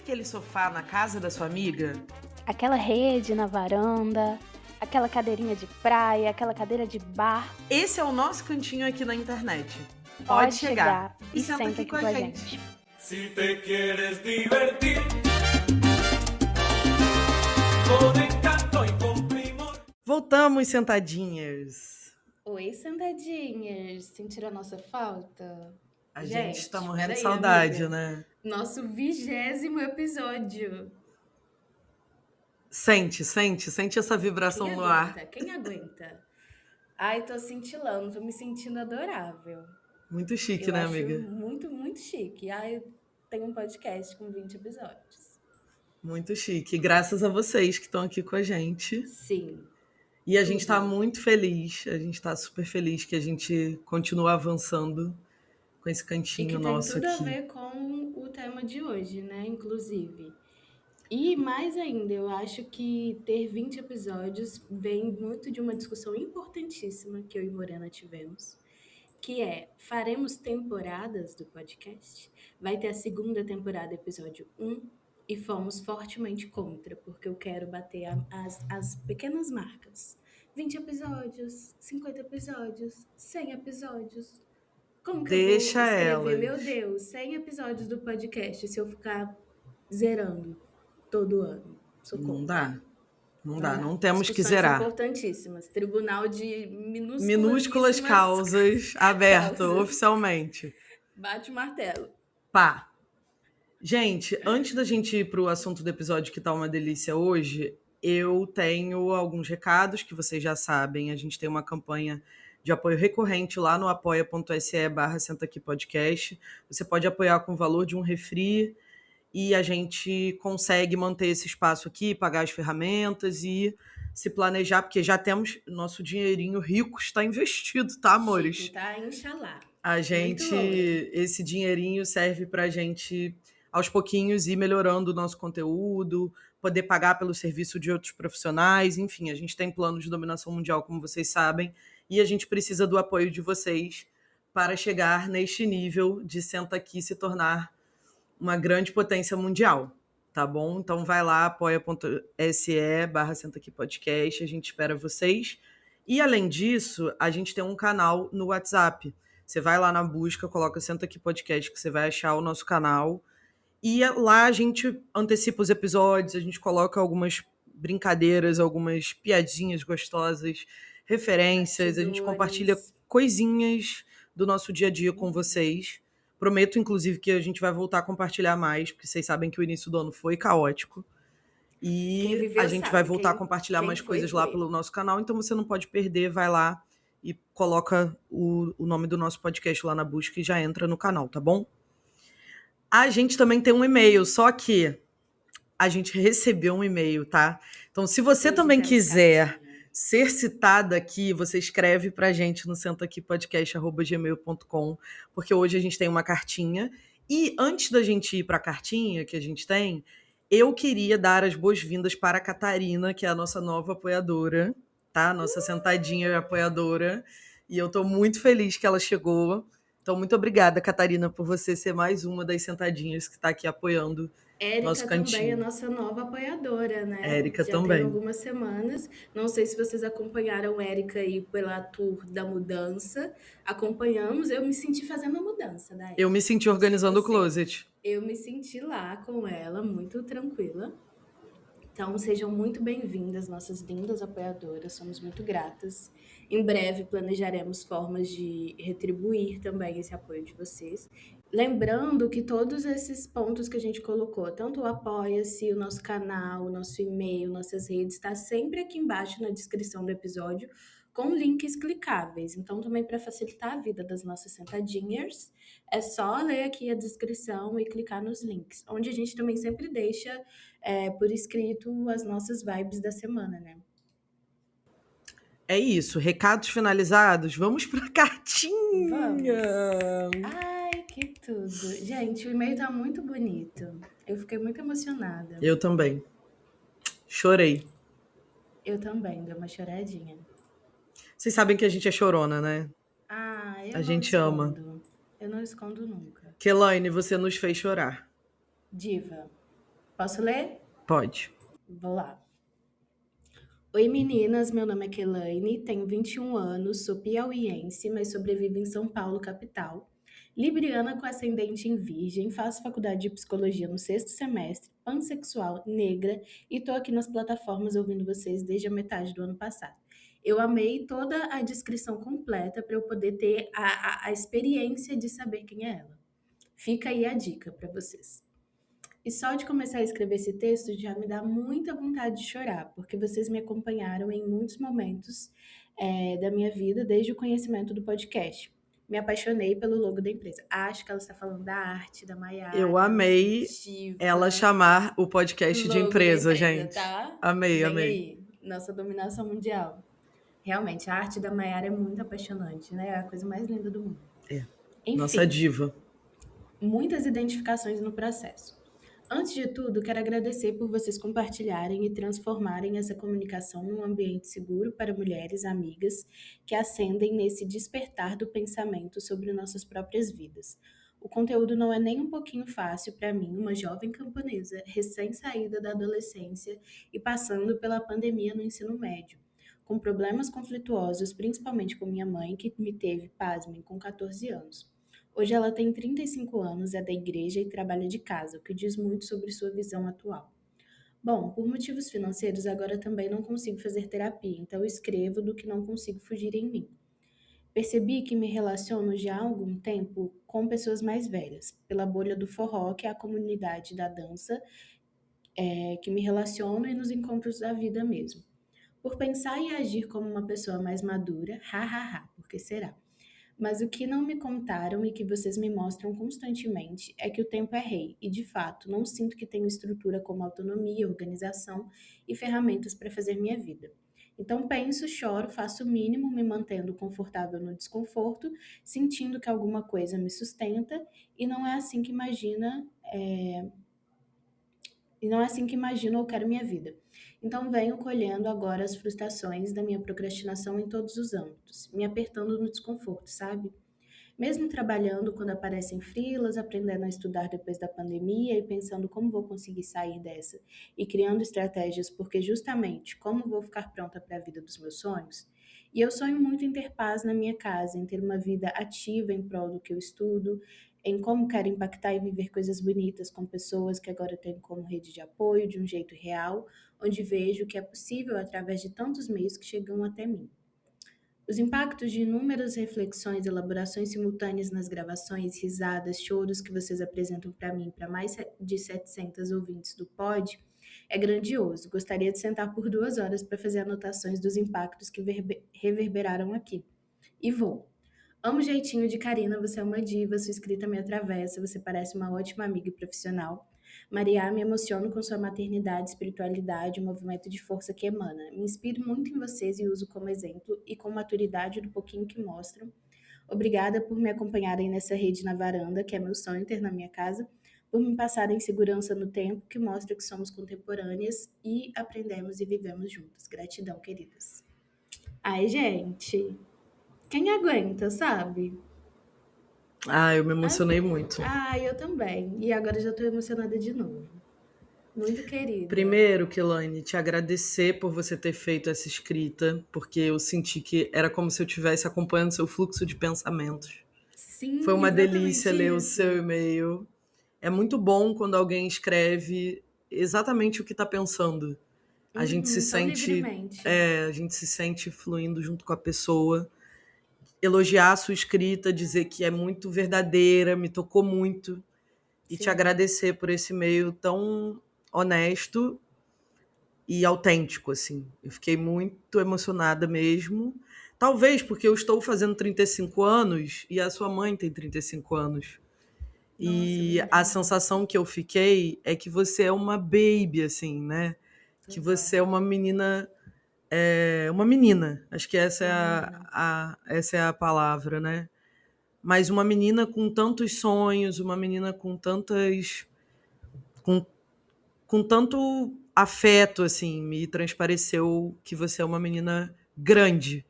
aquele sofá na casa da sua amiga? Aquela rede na varanda, aquela cadeirinha de praia, aquela cadeira de bar. Esse é o nosso cantinho aqui na internet. Pode chegar e senta aqui aqui com a gente. Si te quieres divertir con encanto y con primor. Voltamos, sentadinhas. Oi, sentadinhas. Sentiram a nossa falta? A gente tá morrendo de peraí, saudade, amiga. né? Nosso 20º episódio. Sente essa vibração no ar. Quem aguenta? Ai, tô cintilando, tô me sentindo adorável. Muito chique, Eu né, acho amiga? muito, muito chique. Ai, tem um podcast com 20 episódios. Muito chique. Graças a vocês que estão aqui com a gente. Sim. E a gente tá Tudo. muito feliz, a gente tá super feliz que a gente continua avançando com esse E cantinho que tem nosso tudo a aqui. ver com o tema de hoje, né? Inclusive. E mais ainda, eu acho que ter 20 episódios vem muito de uma discussão importantíssima que eu e Morena tivemos, que é, faremos temporadas do podcast? Vai ter a segunda temporada, episódio 1, e fomos fortemente contra, porque eu quero bater as pequenas marcas. 20 episódios, 50 episódios, 100 episódios. Como que eu vou Deixa escrever, elas. meu Deus, 100 episódios do podcast se eu ficar zerando todo ano? Sou Não contra. dá. Não temos que Discussões zerar. importantíssimas. Tribunal de Minúsculas causas aberto causas. oficialmente. Bate o martelo. Pá. Gente, antes da gente ir pro assunto do episódio que tá uma delícia hoje, eu tenho alguns recados que vocês já sabem. A gente tem uma campanha de apoio recorrente lá no apoia.se/Senta Aqui Podcast. Você pode apoiar com o valor de um refri e a gente consegue manter esse espaço aqui, pagar as ferramentas e se planejar, porque já temos nosso dinheirinho rico está investido, tá, amores? Chique, tá? Inxalá. A gente, esse dinheirinho serve pra gente, aos pouquinhos, ir melhorando o nosso conteúdo, poder pagar pelo serviço de outros profissionais, enfim, a gente tem planos de dominação mundial, como vocês sabem, e a gente precisa do apoio de vocês para chegar neste nível de Senta Aqui se tornar uma grande potência mundial, tá bom? Então vai lá, apoia.se/Senta Aqui Podcast, a gente espera vocês. E além disso, a gente tem um canal no WhatsApp. Você vai lá na busca, coloca Senta Aqui Podcast, que você vai achar o nosso canal. E lá a gente antecipa os episódios, a gente coloca algumas brincadeiras, algumas piadinhas gostosas, referências, a gente compartilha coisinhas do nosso dia a dia com vocês. Prometo, inclusive, que a gente vai voltar a compartilhar mais, porque vocês sabem que o início do ano foi caótico. E a gente vai voltar a compartilhar mais coisas lá pelo nosso canal, então você não pode perder, vai lá e coloca o nome do nosso podcast lá na busca e já entra no canal, tá bom? A gente também tem um e-mail, só que a gente recebeu um e-mail, tá? Então, se você também quiser ser citada aqui, você escreve pra gente no sentaaquipodcast@gmail.com, porque hoje a gente tem uma cartinha. E antes da gente ir pra cartinha que a gente tem, eu queria dar as boas-vindas para a Catarina, que é a nossa nova apoiadora, tá? Nossa sentadinha apoiadora. E eu tô muito feliz que ela chegou. Então, muito obrigada, Catarina, por você ser mais uma das sentadinhas que tá aqui apoiando nosso Érica cantinho. também é nossa nova apoiadora, né? Érica Já também. tem algumas semanas. Não sei se vocês acompanharam Érica aí pela tour da mudança. Acompanhamos. Eu me senti fazendo a mudança da Érica. Eu me senti organizando o closet. Eu me senti lá com ela, muito tranquila. Então, sejam muito bem-vindas, nossas lindas apoiadoras. Somos muito gratas. Em breve, planejaremos formas de retribuir também esse apoio de vocês. Lembrando que todos esses pontos que a gente colocou, tanto o Apoia-se, o nosso canal, o nosso e-mail, nossas redes, está sempre aqui embaixo na descrição do episódio, com links clicáveis. Então, também para facilitar a vida das nossas sentadinhas, é só ler aqui a descrição e clicar nos links, onde a gente também sempre deixa por escrito as nossas vibes da semana, né? É isso, recados finalizados, vamos pra cartinha! Vamos! Ai, que tudo! Gente, o e-mail tá muito bonito. Eu fiquei muito emocionada. Eu também. Chorei. Eu também, dei uma choradinha. Vocês sabem que a gente é chorona, né? Ah, eu A não gente escondo. ama. Eu não escondo nunca. Kelaine, você nos fez chorar. Diva. Posso ler? Pode. Vou lá. Oi meninas, meu nome é Kelaine, tenho 21 anos, sou piauiense, mas sobrevivo em São Paulo, capital. Libriana com ascendente em virgem, faço faculdade de psicologia no 6º semestre, pansexual, negra e tô aqui nas plataformas ouvindo vocês desde a metade do ano passado. Eu amei toda a descrição completa para eu poder ter a experiência de saber quem é ela. Fica aí a dica para vocês. E só de começar a escrever esse texto já me dá muita vontade de chorar, porque vocês me acompanharam em muitos momentos da minha vida, desde o conhecimento do podcast. Me apaixonei pelo logo da empresa. Acho que ela está falando da arte, da Eu Maiara, amei ela diva. chamar o podcast de Logo da empresa, empresa, gente. tá? Amei, Vem amei. aí, nossa dominação mundial. Realmente, a arte da Maiara é muito apaixonante, né? É a coisa mais linda do mundo. É. Enfim, Nossa diva. muitas identificações no processo. Antes de tudo, quero agradecer por vocês compartilharem e transformarem essa comunicação num ambiente seguro para mulheres amigas que ascendem nesse despertar do pensamento sobre nossas próprias vidas. O conteúdo não é nem um pouquinho fácil para mim, uma jovem camponesa, recém-saída da adolescência e passando pela pandemia no ensino médio, com problemas conflituosos, principalmente com minha mãe, que me teve, pasmem, com 14 anos. Hoje ela tem 35 anos, é da igreja e trabalha de casa, o que diz muito sobre sua visão atual. Bom, por motivos financeiros, agora também não consigo fazer terapia, então escrevo do que não consigo fugir em mim. Percebi que me relaciono já há algum tempo com pessoas mais velhas, pela bolha do forró, que é a comunidade da dança, que me relaciono e nos encontros da vida mesmo. Por pensar e agir como uma pessoa mais madura, hahaha, porque será? Mas o que não me contaram e que vocês me mostram constantemente é que o tempo é rei e, de fato, não sinto que tenho estrutura como autonomia, organização e ferramentas para fazer minha vida. Então penso, choro, faço o mínimo, me mantendo confortável no desconforto, sentindo que alguma coisa me sustenta e não é assim que imagino ou quero minha vida. Então venho colhendo agora as frustrações da minha procrastinação em todos os âmbitos, me apertando no desconforto, sabe? Mesmo trabalhando quando aparecem freelas, aprendendo a estudar depois da pandemia e pensando como vou conseguir sair dessa e criando estratégias porque justamente como vou ficar pronta para a vida dos meus sonhos. E eu sonho muito em ter paz na minha casa, em ter uma vida ativa em prol do que eu estudo, em como quero impactar e viver coisas bonitas com pessoas que agora tenho como rede de apoio de um jeito real, onde vejo que é possível através de tantos meios que chegam até mim. Os impactos de inúmeras reflexões, elaborações simultâneas nas gravações, risadas, choros que vocês apresentam para mim, para mais de 700 ouvintes do pod, é grandioso. Gostaria de sentar por 2 horas para fazer anotações dos impactos que reverberaram aqui. E vou. Amo o jeitinho de Karina, você é uma diva, sua escrita me atravessa, você parece uma ótima amiga e profissional. Maria, me emociono com sua maternidade, espiritualidade, o movimento de força que emana. Me inspiro muito em vocês e uso como exemplo e com maturidade do pouquinho que mostram. Obrigada por me acompanharem nessa rede na varanda, que é meu sonho ter na minha casa, por me passarem segurança no tempo, que mostra que somos contemporâneas e aprendemos e vivemos juntas. Gratidão, queridas. Ai, gente, quem aguenta, sabe? Ah, eu me emocionei muito. Eu também. E agora já tô emocionada de novo. Muito querida. Primeiro, Kelane, te agradecer por você ter feito essa escrita, porque eu senti que era como se eu estivesse acompanhando seu fluxo de pensamentos. Sim, Foi uma exatamente delícia ler o isso. seu e-mail. É muito bom quando alguém escreve exatamente o que está pensando. A gente se Tão sente, livremente. a gente se sente fluindo junto com a pessoa. Elogiar a sua escrita, dizer que é muito verdadeira, me tocou muito. E te Sim. agradecer por esse e-mail tão honesto e autêntico, assim. Eu fiquei muito emocionada mesmo. Talvez porque eu estou fazendo 35 anos e a sua mãe tem 35 anos. E Nossa, a sensação que eu fiquei é que você é uma baby, assim, né? Que você é uma menina... uma menina. Acho que essa é a palavra, né? Mas uma menina com tantos sonhos, uma menina com tantas... com tanto afeto, assim, me transpareceu que você é uma menina grande.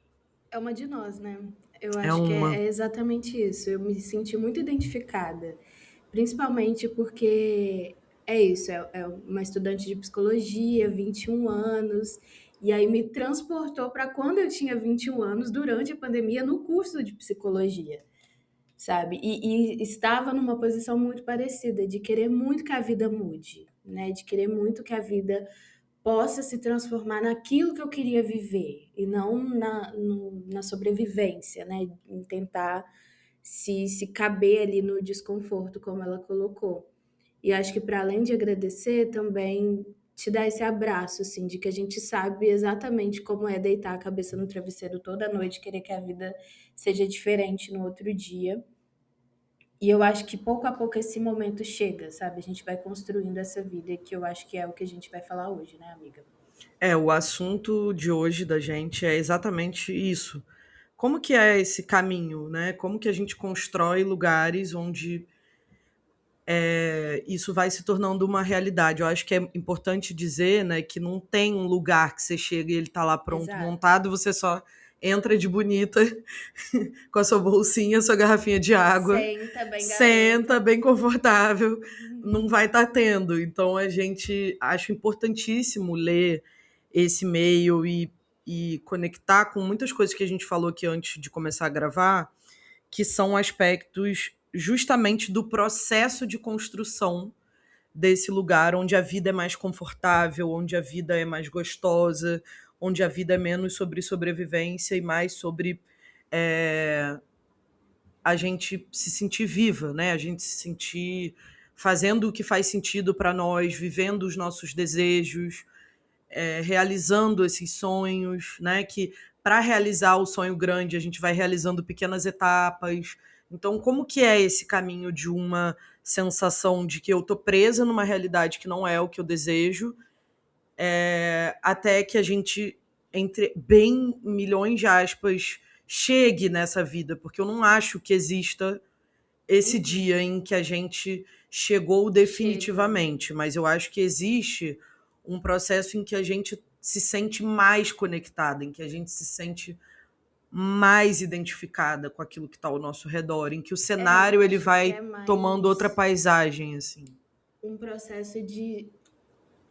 É uma de nós, né? Eu É acho que uma. é exatamente isso. Eu me senti muito identificada. Principalmente porque É isso, é uma estudante de psicologia, 21 anos, e aí me transportou para quando eu tinha 21 anos, durante a pandemia, no curso de psicologia, sabe? E estava numa posição muito parecida, de querer muito que a vida mude, né? De querer muito que a vida possa se transformar naquilo que eu queria viver, e não na sobrevivência, né? Em tentar se caber ali no desconforto, como ela colocou. E acho que para além de agradecer, também te dar esse abraço, assim, de que a gente sabe exatamente como é deitar a cabeça no travesseiro toda noite, querer que a vida seja diferente no outro dia. E eu acho que pouco a pouco esse momento chega, sabe? A gente vai construindo essa vida, que eu acho que é o que a gente vai falar hoje, né, amiga? O assunto de hoje da gente é exatamente isso. Como que é esse caminho, né? Como que a gente constrói lugares onde isso vai se tornando uma realidade. Eu acho que é importante dizer, né, que não tem um lugar que você chega e ele tá lá pronto, Exato. montado, você só entra de bonita com a sua bolsinha, sua garrafinha de água, Senta bem, senta garota. bem confortável, não vai estar tendo. Então a gente acho importantíssimo ler esse e-mail e conectar com muitas coisas que a gente falou aqui antes de começar a gravar, que são aspectos justamente do processo de construção desse lugar onde a vida é mais confortável, onde a vida é mais gostosa, onde a vida é menos sobre sobrevivência e mais sobre a gente se sentir viva, né? A gente se sentir fazendo o que faz sentido para nós, vivendo os nossos desejos, realizando esses sonhos, né? Que para realizar o sonho grande a gente vai realizando pequenas etapas. Então, como que é esse caminho de uma sensação de que eu tô presa numa realidade que não é o que eu desejo, até que a gente, entre bem milhões de aspas, chegue nessa vida, porque eu não acho que exista esse dia em que a gente chegou definitivamente, mas eu acho que existe um processo em que a gente se sente mais conectada, em que a gente se sente mais identificada com aquilo que está ao nosso redor, em que o cenário ele Acho que é vai tomando outra mais paisagem, assim. um processo de,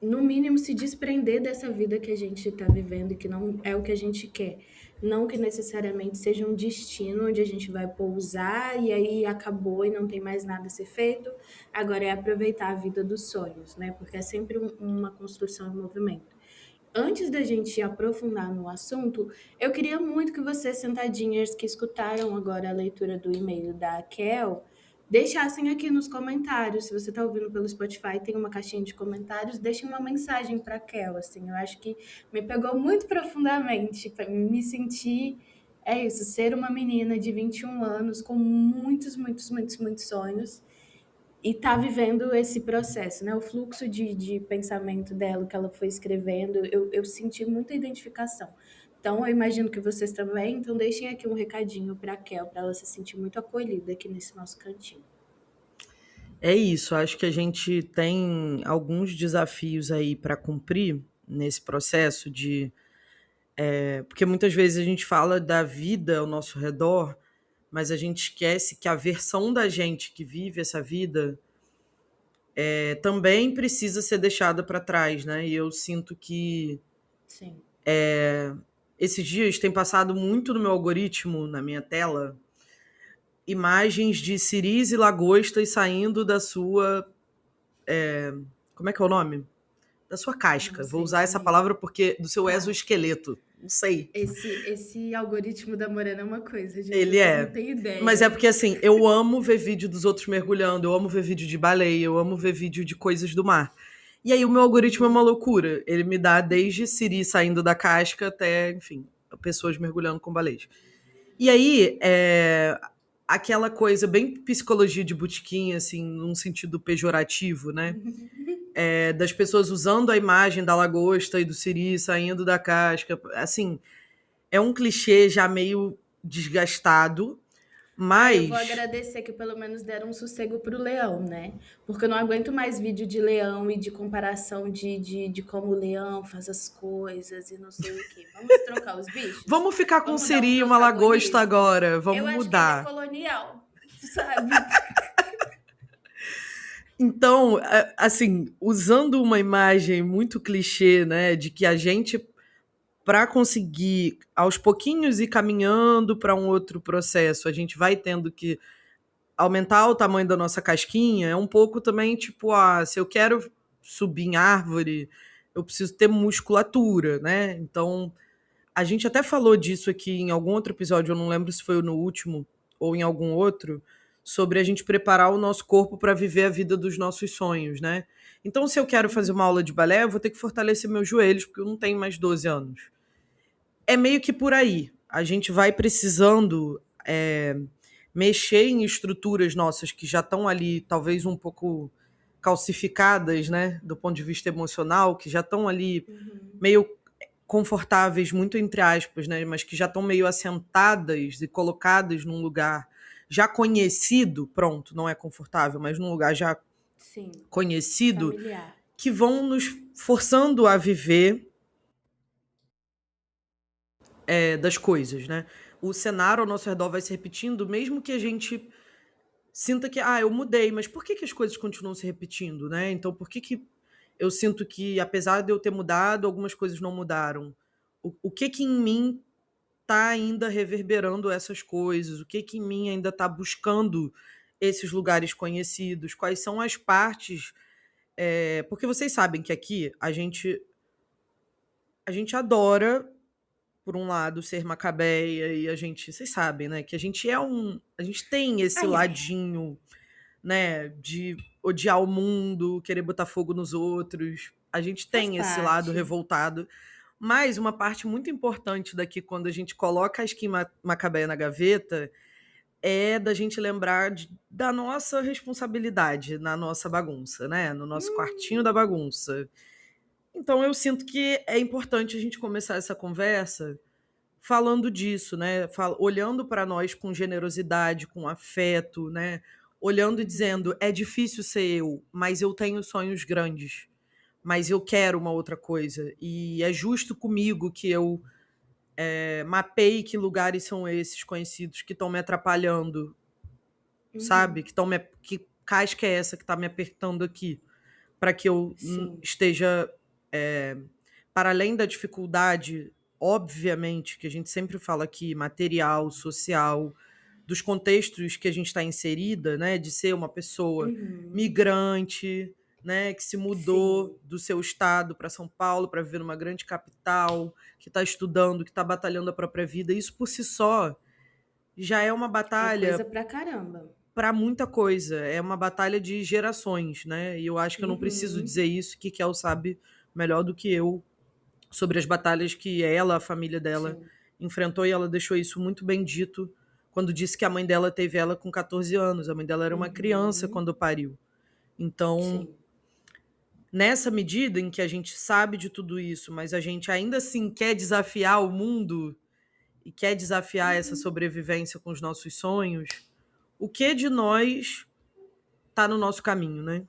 no mínimo, se desprender dessa vida que a gente está vivendo e que não é o que a gente quer. Não que necessariamente seja um destino onde a gente vai pousar e aí acabou e não tem mais nada a ser feito. Agora é aproveitar a vida dos sonhos, né? Porque é sempre uma construção em movimento. Antes da gente aprofundar no assunto, eu queria muito que vocês, sentadinhas que escutaram agora a leitura do e-mail da Kel, deixassem aqui nos comentários. Se você está ouvindo pelo Spotify, tem uma caixinha de comentários, deixem uma mensagem para a Kel. Assim, eu acho que me pegou muito profundamente, me sentir. É isso, ser uma menina de 21 anos com muitos, muitos, muitos, muitos sonhos e tá vivendo esse processo, né? O fluxo de pensamento dela, que ela foi escrevendo, eu senti muita identificação. Então, eu imagino que vocês também. Então, deixem aqui um recadinho para a Kel, para ela se sentir muito acolhida aqui nesse nosso cantinho. É isso, acho que a gente tem alguns desafios aí para cumprir nesse processo de. Porque muitas vezes a gente fala da vida ao nosso redor, mas a gente esquece que a versão da gente que vive essa vida também precisa ser deixada para trás, né? E eu sinto que Sim. esses dias tem passado muito no meu algoritmo, na minha tela, imagens de ciris e lagostas saindo da sua. Como é que é o nome? Da sua casca. Não Vou sei, usar essa amiga. palavra porque do seu Tá. exoesqueleto. Não sei. Esse algoritmo da Morena é uma coisa, gente. Ele Vocês é. não têm ideia. Mas é porque, assim, eu amo ver vídeo dos outros mergulhando, eu amo ver vídeo de baleia, eu amo ver vídeo de coisas do mar. E aí o meu algoritmo é uma loucura. Ele me dá desde siri saindo da casca até, enfim, pessoas mergulhando com baleias. E aí, aquela coisa bem psicologia de botequim, assim, num sentido pejorativo, né? Das pessoas usando a imagem da lagosta e do siri saindo da casca. Assim, é um clichê já meio desgastado, mas... Eu vou agradecer que pelo menos deram um sossego pro leão, né? Porque eu não aguento mais vídeo de leão e de comparação de como o leão faz as coisas e não sei o quê. Vamos trocar os bichos? Vamos ficar com um Vamos dar siri e uma lagosta protagonismo? agora. Vamos Eu acho mudar. que ele é colonial, sabe? Então, assim, usando uma imagem muito clichê, né, de que a gente, para conseguir aos pouquinhos ir caminhando para um outro processo, a gente vai tendo que aumentar o tamanho da nossa casquinha, é um pouco também tipo, se eu quero subir em árvore, eu preciso ter musculatura, né? Então, a gente até falou disso aqui em algum outro episódio, eu não lembro se foi no último ou em algum outro, sobre a gente preparar o nosso corpo para viver a vida dos nossos sonhos, né? Então, se eu quero fazer uma aula de balé, eu vou ter que fortalecer meus joelhos, porque eu não tenho mais 12 anos. É meio que por aí. A gente vai precisando mexer em estruturas nossas que já estão ali, talvez um pouco calcificadas, né, do ponto de vista emocional, que já estão ali meio confortáveis, muito entre aspas, né, mas que já estão meio assentadas e colocadas num lugar já conhecido, pronto, não é confortável, mas num lugar já Sim, conhecido, familiar. que vão nos forçando a viver das coisas, né? O cenário ao nosso redor vai se repetindo, mesmo que a gente sinta que, eu mudei, mas por que as coisas continuam se repetindo, né? Então, por que eu sinto que, apesar de eu ter mudado, algumas coisas não mudaram? O que em mim tá ainda reverberando essas coisas? O que em mim ainda tá buscando esses lugares conhecidos? Quais são as partes? Porque vocês sabem que aqui a gente adora, por um lado, ser macabeia e vocês sabem, né, que a gente a gente tem esse Ai, ai. ladinho, né, de odiar o mundo, querer botar fogo nos outros. A gente Faz tem esse lado parte. revoltado. Mas uma parte muito importante daqui, quando a gente coloca a skin macabeia na gaveta, é da gente lembrar da nossa responsabilidade na nossa bagunça, né? No nosso quartinho da bagunça. Então eu sinto que é importante a gente começar essa conversa falando disso, né? Olhando para nós com generosidade, com afeto, né? Olhando e dizendo: é difícil ser eu, mas eu tenho sonhos grandes, mas eu quero uma outra coisa. E é justo comigo que eu mapeie que lugares são esses conhecidos que estão me atrapalhando, sabe? Que casca é essa que está me apertando aqui? Para que eu Sim. esteja, para além da dificuldade, obviamente, que a gente sempre fala aqui, material, social, dos contextos que a gente está inserida, né, de ser uma pessoa migrante, né, que se mudou Sim. do seu estado para São Paulo para viver numa grande capital, que está estudando, que está batalhando a própria vida. Isso por si só já é uma É coisa batalha pra caramba. para muita coisa, é uma batalha de gerações, né? E eu acho que eu não preciso dizer isso, que Kel sabe melhor do que eu sobre as batalhas que ela, a família dela, Sim. enfrentou, e ela deixou isso muito bem dito quando disse que a mãe dela teve ela com 14 anos. A mãe dela era uma criança quando pariu. Então, Sim. nessa medida em que a gente sabe de tudo isso, mas a gente ainda assim quer desafiar o mundo e quer desafiar essa sobrevivência com os nossos sonhos, o que de nós está no nosso caminho, né?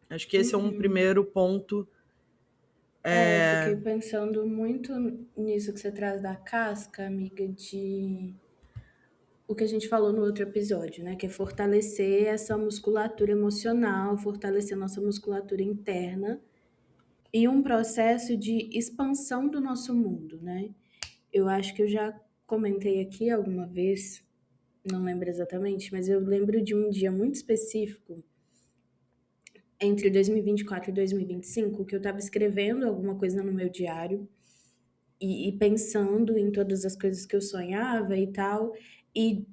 Acho que esse é um primeiro ponto. Eu fiquei pensando muito nisso que você traz da casca, amiga, de o que a gente falou no outro episódio, né? Que é fortalecer essa musculatura emocional, fortalecer nossa musculatura interna e um processo de expansão do nosso mundo, né? Eu acho que eu já comentei aqui alguma vez, não lembro exatamente, mas eu lembro de um dia muito específico entre 2024 e 2025 que eu estava escrevendo alguma coisa no meu diário e pensando em todas as coisas que eu sonhava e tal, e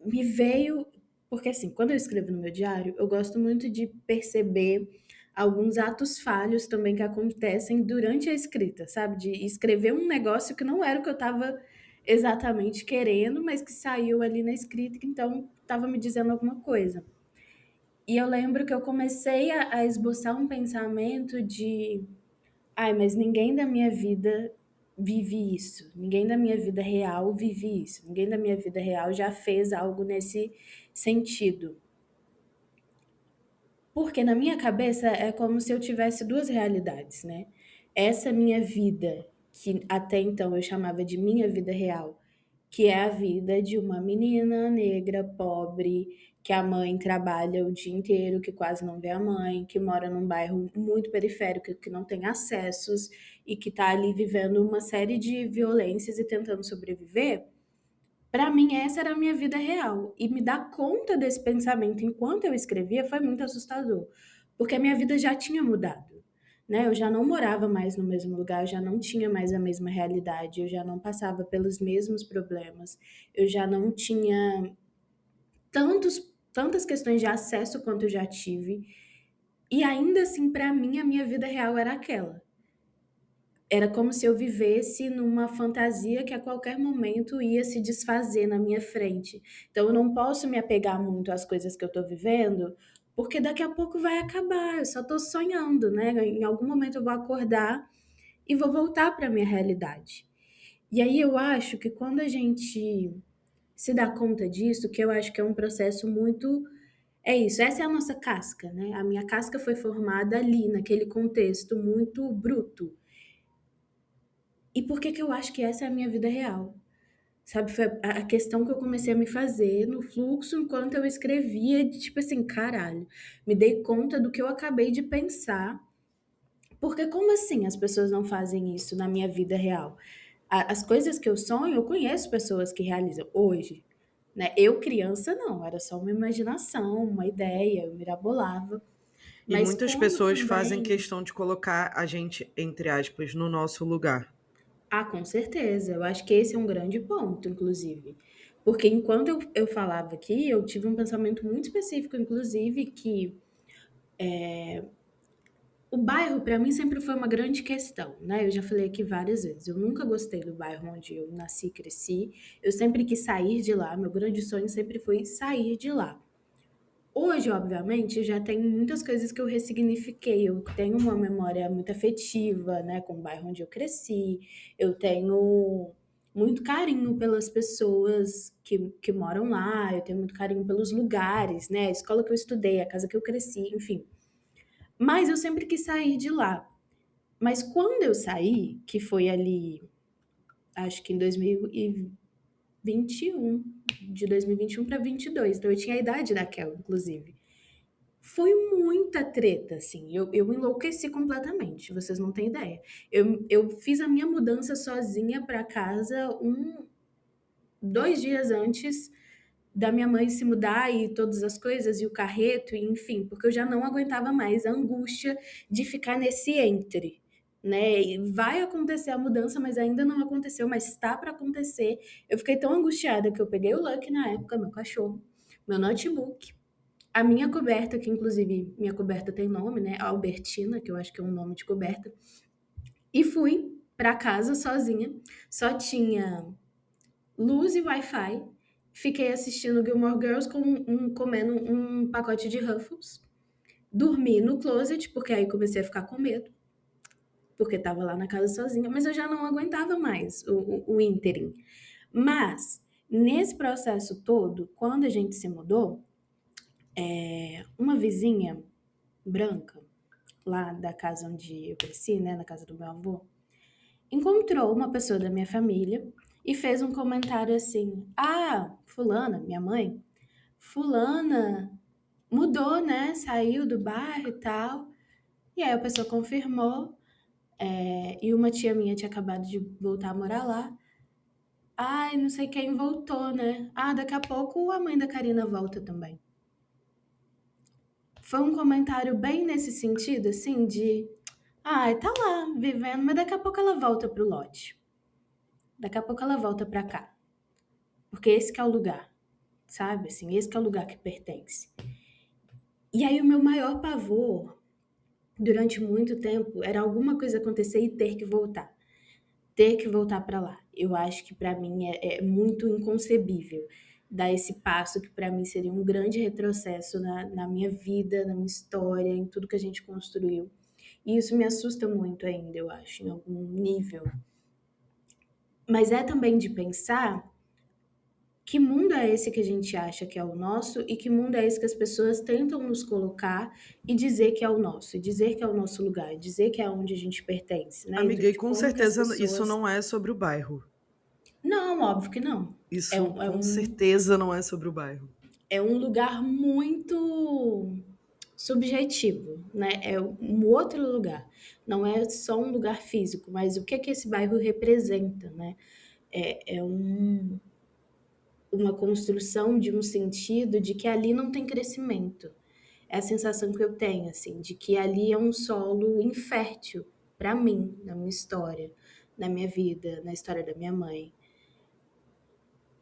me veio. Porque, assim, quando eu escrevo no meu diário, eu gosto muito de perceber alguns atos falhos também que acontecem durante a escrita, sabe? De escrever um negócio que não era o que eu estava exatamente querendo, mas que saiu ali na escrita, que então estava me dizendo alguma coisa. E eu lembro que eu comecei a esboçar um pensamento de ai, mas ninguém da minha vida vive isso. Ninguém da minha vida real vive isso. Ninguém da minha vida real já fez algo nesse sentido. Porque na minha cabeça é como se eu tivesse duas realidades, né? Essa minha vida, que até então eu chamava de minha vida real, que é a vida de uma menina negra, pobre, que a mãe trabalha o dia inteiro, que quase não vê a mãe, que mora num bairro muito periférico, que não tem acessos e que tá ali vivendo uma série de violências e tentando sobreviver. Para mim, essa era a minha vida real. E me dar conta desse pensamento enquanto eu escrevia foi muito assustador, porque a minha vida já tinha mudado, né? Eu já não morava mais no mesmo lugar, eu já não tinha mais a mesma realidade, eu já não passava pelos mesmos problemas, eu já não tinha tantas questões de acesso quanto eu já tive. E ainda assim, para mim, a minha vida real era aquela. Era como se eu vivesse numa fantasia que a qualquer momento ia se desfazer na minha frente. Então eu não posso me apegar muito às coisas que eu tô vivendo, porque daqui a pouco vai acabar. Eu só tô sonhando, né? Em algum momento eu vou acordar e vou voltar para minha realidade. E aí eu acho que quando a gente se dá conta disso, que eu acho que é um processo muito. É isso, essa é a nossa casca, né? A minha casca foi formada ali, naquele contexto muito bruto. E por que que eu acho que essa é a minha vida real? Sabe, foi a questão que eu comecei a me fazer no fluxo enquanto eu escrevia, de tipo assim, caralho, me dei conta do que eu acabei de pensar, porque como assim as pessoas não fazem isso na minha vida real? As coisas que eu sonho, eu conheço pessoas que realizam hoje, né? Eu criança não, era só uma imaginação, uma ideia, eu mirabolava. E Mas muitas quando pessoas fazem também. questão de colocar a gente, entre aspas, no nosso lugar. Ah, com certeza. Eu acho que esse é um grande ponto, inclusive. Porque enquanto eu falava aqui, eu tive um pensamento muito específico, inclusive, que o bairro para mim sempre foi uma grande questão, né? Eu já falei aqui várias vezes. Eu nunca gostei do bairro onde eu nasci e cresci. Eu sempre quis sair de lá. Meu grande sonho sempre foi sair de lá. Hoje, obviamente, já tem muitas coisas que eu ressignifiquei. Eu tenho uma memória muito afetiva, né, com o bairro onde eu cresci. Eu tenho muito carinho pelas pessoas que moram lá. Eu tenho muito carinho pelos lugares, né, a escola que eu estudei, a casa que eu cresci, enfim. Mas eu sempre quis sair de lá. Mas quando eu saí, que foi ali, acho que em 2021, de 2021 para 22, então eu tinha a idade daquela, inclusive. Foi muita treta, assim. Eu enlouqueci completamente, vocês não têm ideia. Eu fiz a minha mudança sozinha para casa 2 dias antes da minha mãe se mudar e todas as coisas, e o carreto, e enfim, porque eu já não aguentava mais a angústia de ficar nesse entre. Né? E vai acontecer a mudança, mas ainda não aconteceu, mas está para acontecer. Eu fiquei tão angustiada que eu peguei o Lucky na época, meu cachorro, meu notebook, a minha coberta, que inclusive minha coberta tem nome, né? Albertina, que eu acho que é um nome de coberta. E fui para casa sozinha. Só tinha luz e Wi-Fi. Fiquei assistindo Gilmore Girls comendo um pacote de Ruffles. Dormi no closet, porque aí comecei a ficar com medo. Porque estava lá na casa sozinha. Mas eu já não aguentava mais o ínterim. Mas, nesse processo todo, quando a gente se mudou, uma vizinha branca, lá da casa onde eu cresci, né, na casa do meu avô, encontrou uma pessoa da minha família e fez um comentário assim: Ah, fulana, minha mãe, fulana mudou, né? Saiu do bairro e tal. E aí a pessoa confirmou, e uma tia minha tinha acabado de voltar a morar lá. Ai, não sei quem voltou, né? Ah, daqui a pouco a mãe da Karina volta também. Foi um comentário bem nesse sentido, assim, de ah, tá lá, vivendo, mas daqui a pouco ela volta pro lote. Daqui a pouco ela volta pra cá. Porque esse que é o lugar, sabe? Assim, esse que é o lugar que pertence. E aí o meu maior pavor, durante muito tempo, era alguma coisa acontecer e ter que voltar. Ter que voltar pra lá. Eu acho que pra mim é muito inconcebível dar esse passo que pra mim seria um grande retrocesso na minha vida, na minha história, em tudo que a gente construiu. E isso me assusta muito ainda, eu acho, em algum nível. Mas é também de pensar que mundo é esse que a gente acha que é o nosso e que mundo é esse que as pessoas tentam nos colocar e dizer que é o nosso, e dizer que é o nosso lugar, e dizer que é onde a gente pertence, né? Amiga, e De com como que as certeza isso pessoas. não é sobre o bairro. Não, óbvio que não. É Isso um, é com um, certeza não é sobre o bairro. é um lugar muito subjetivo, né? É um outro lugar. Não é só um lugar físico, mas o que é que esse bairro representa, né? Uma construção de um sentido de que ali não tem crescimento. É a sensação que eu tenho, assim, de que ali é um solo infértil para mim, na minha história, na minha vida, na história da minha mãe.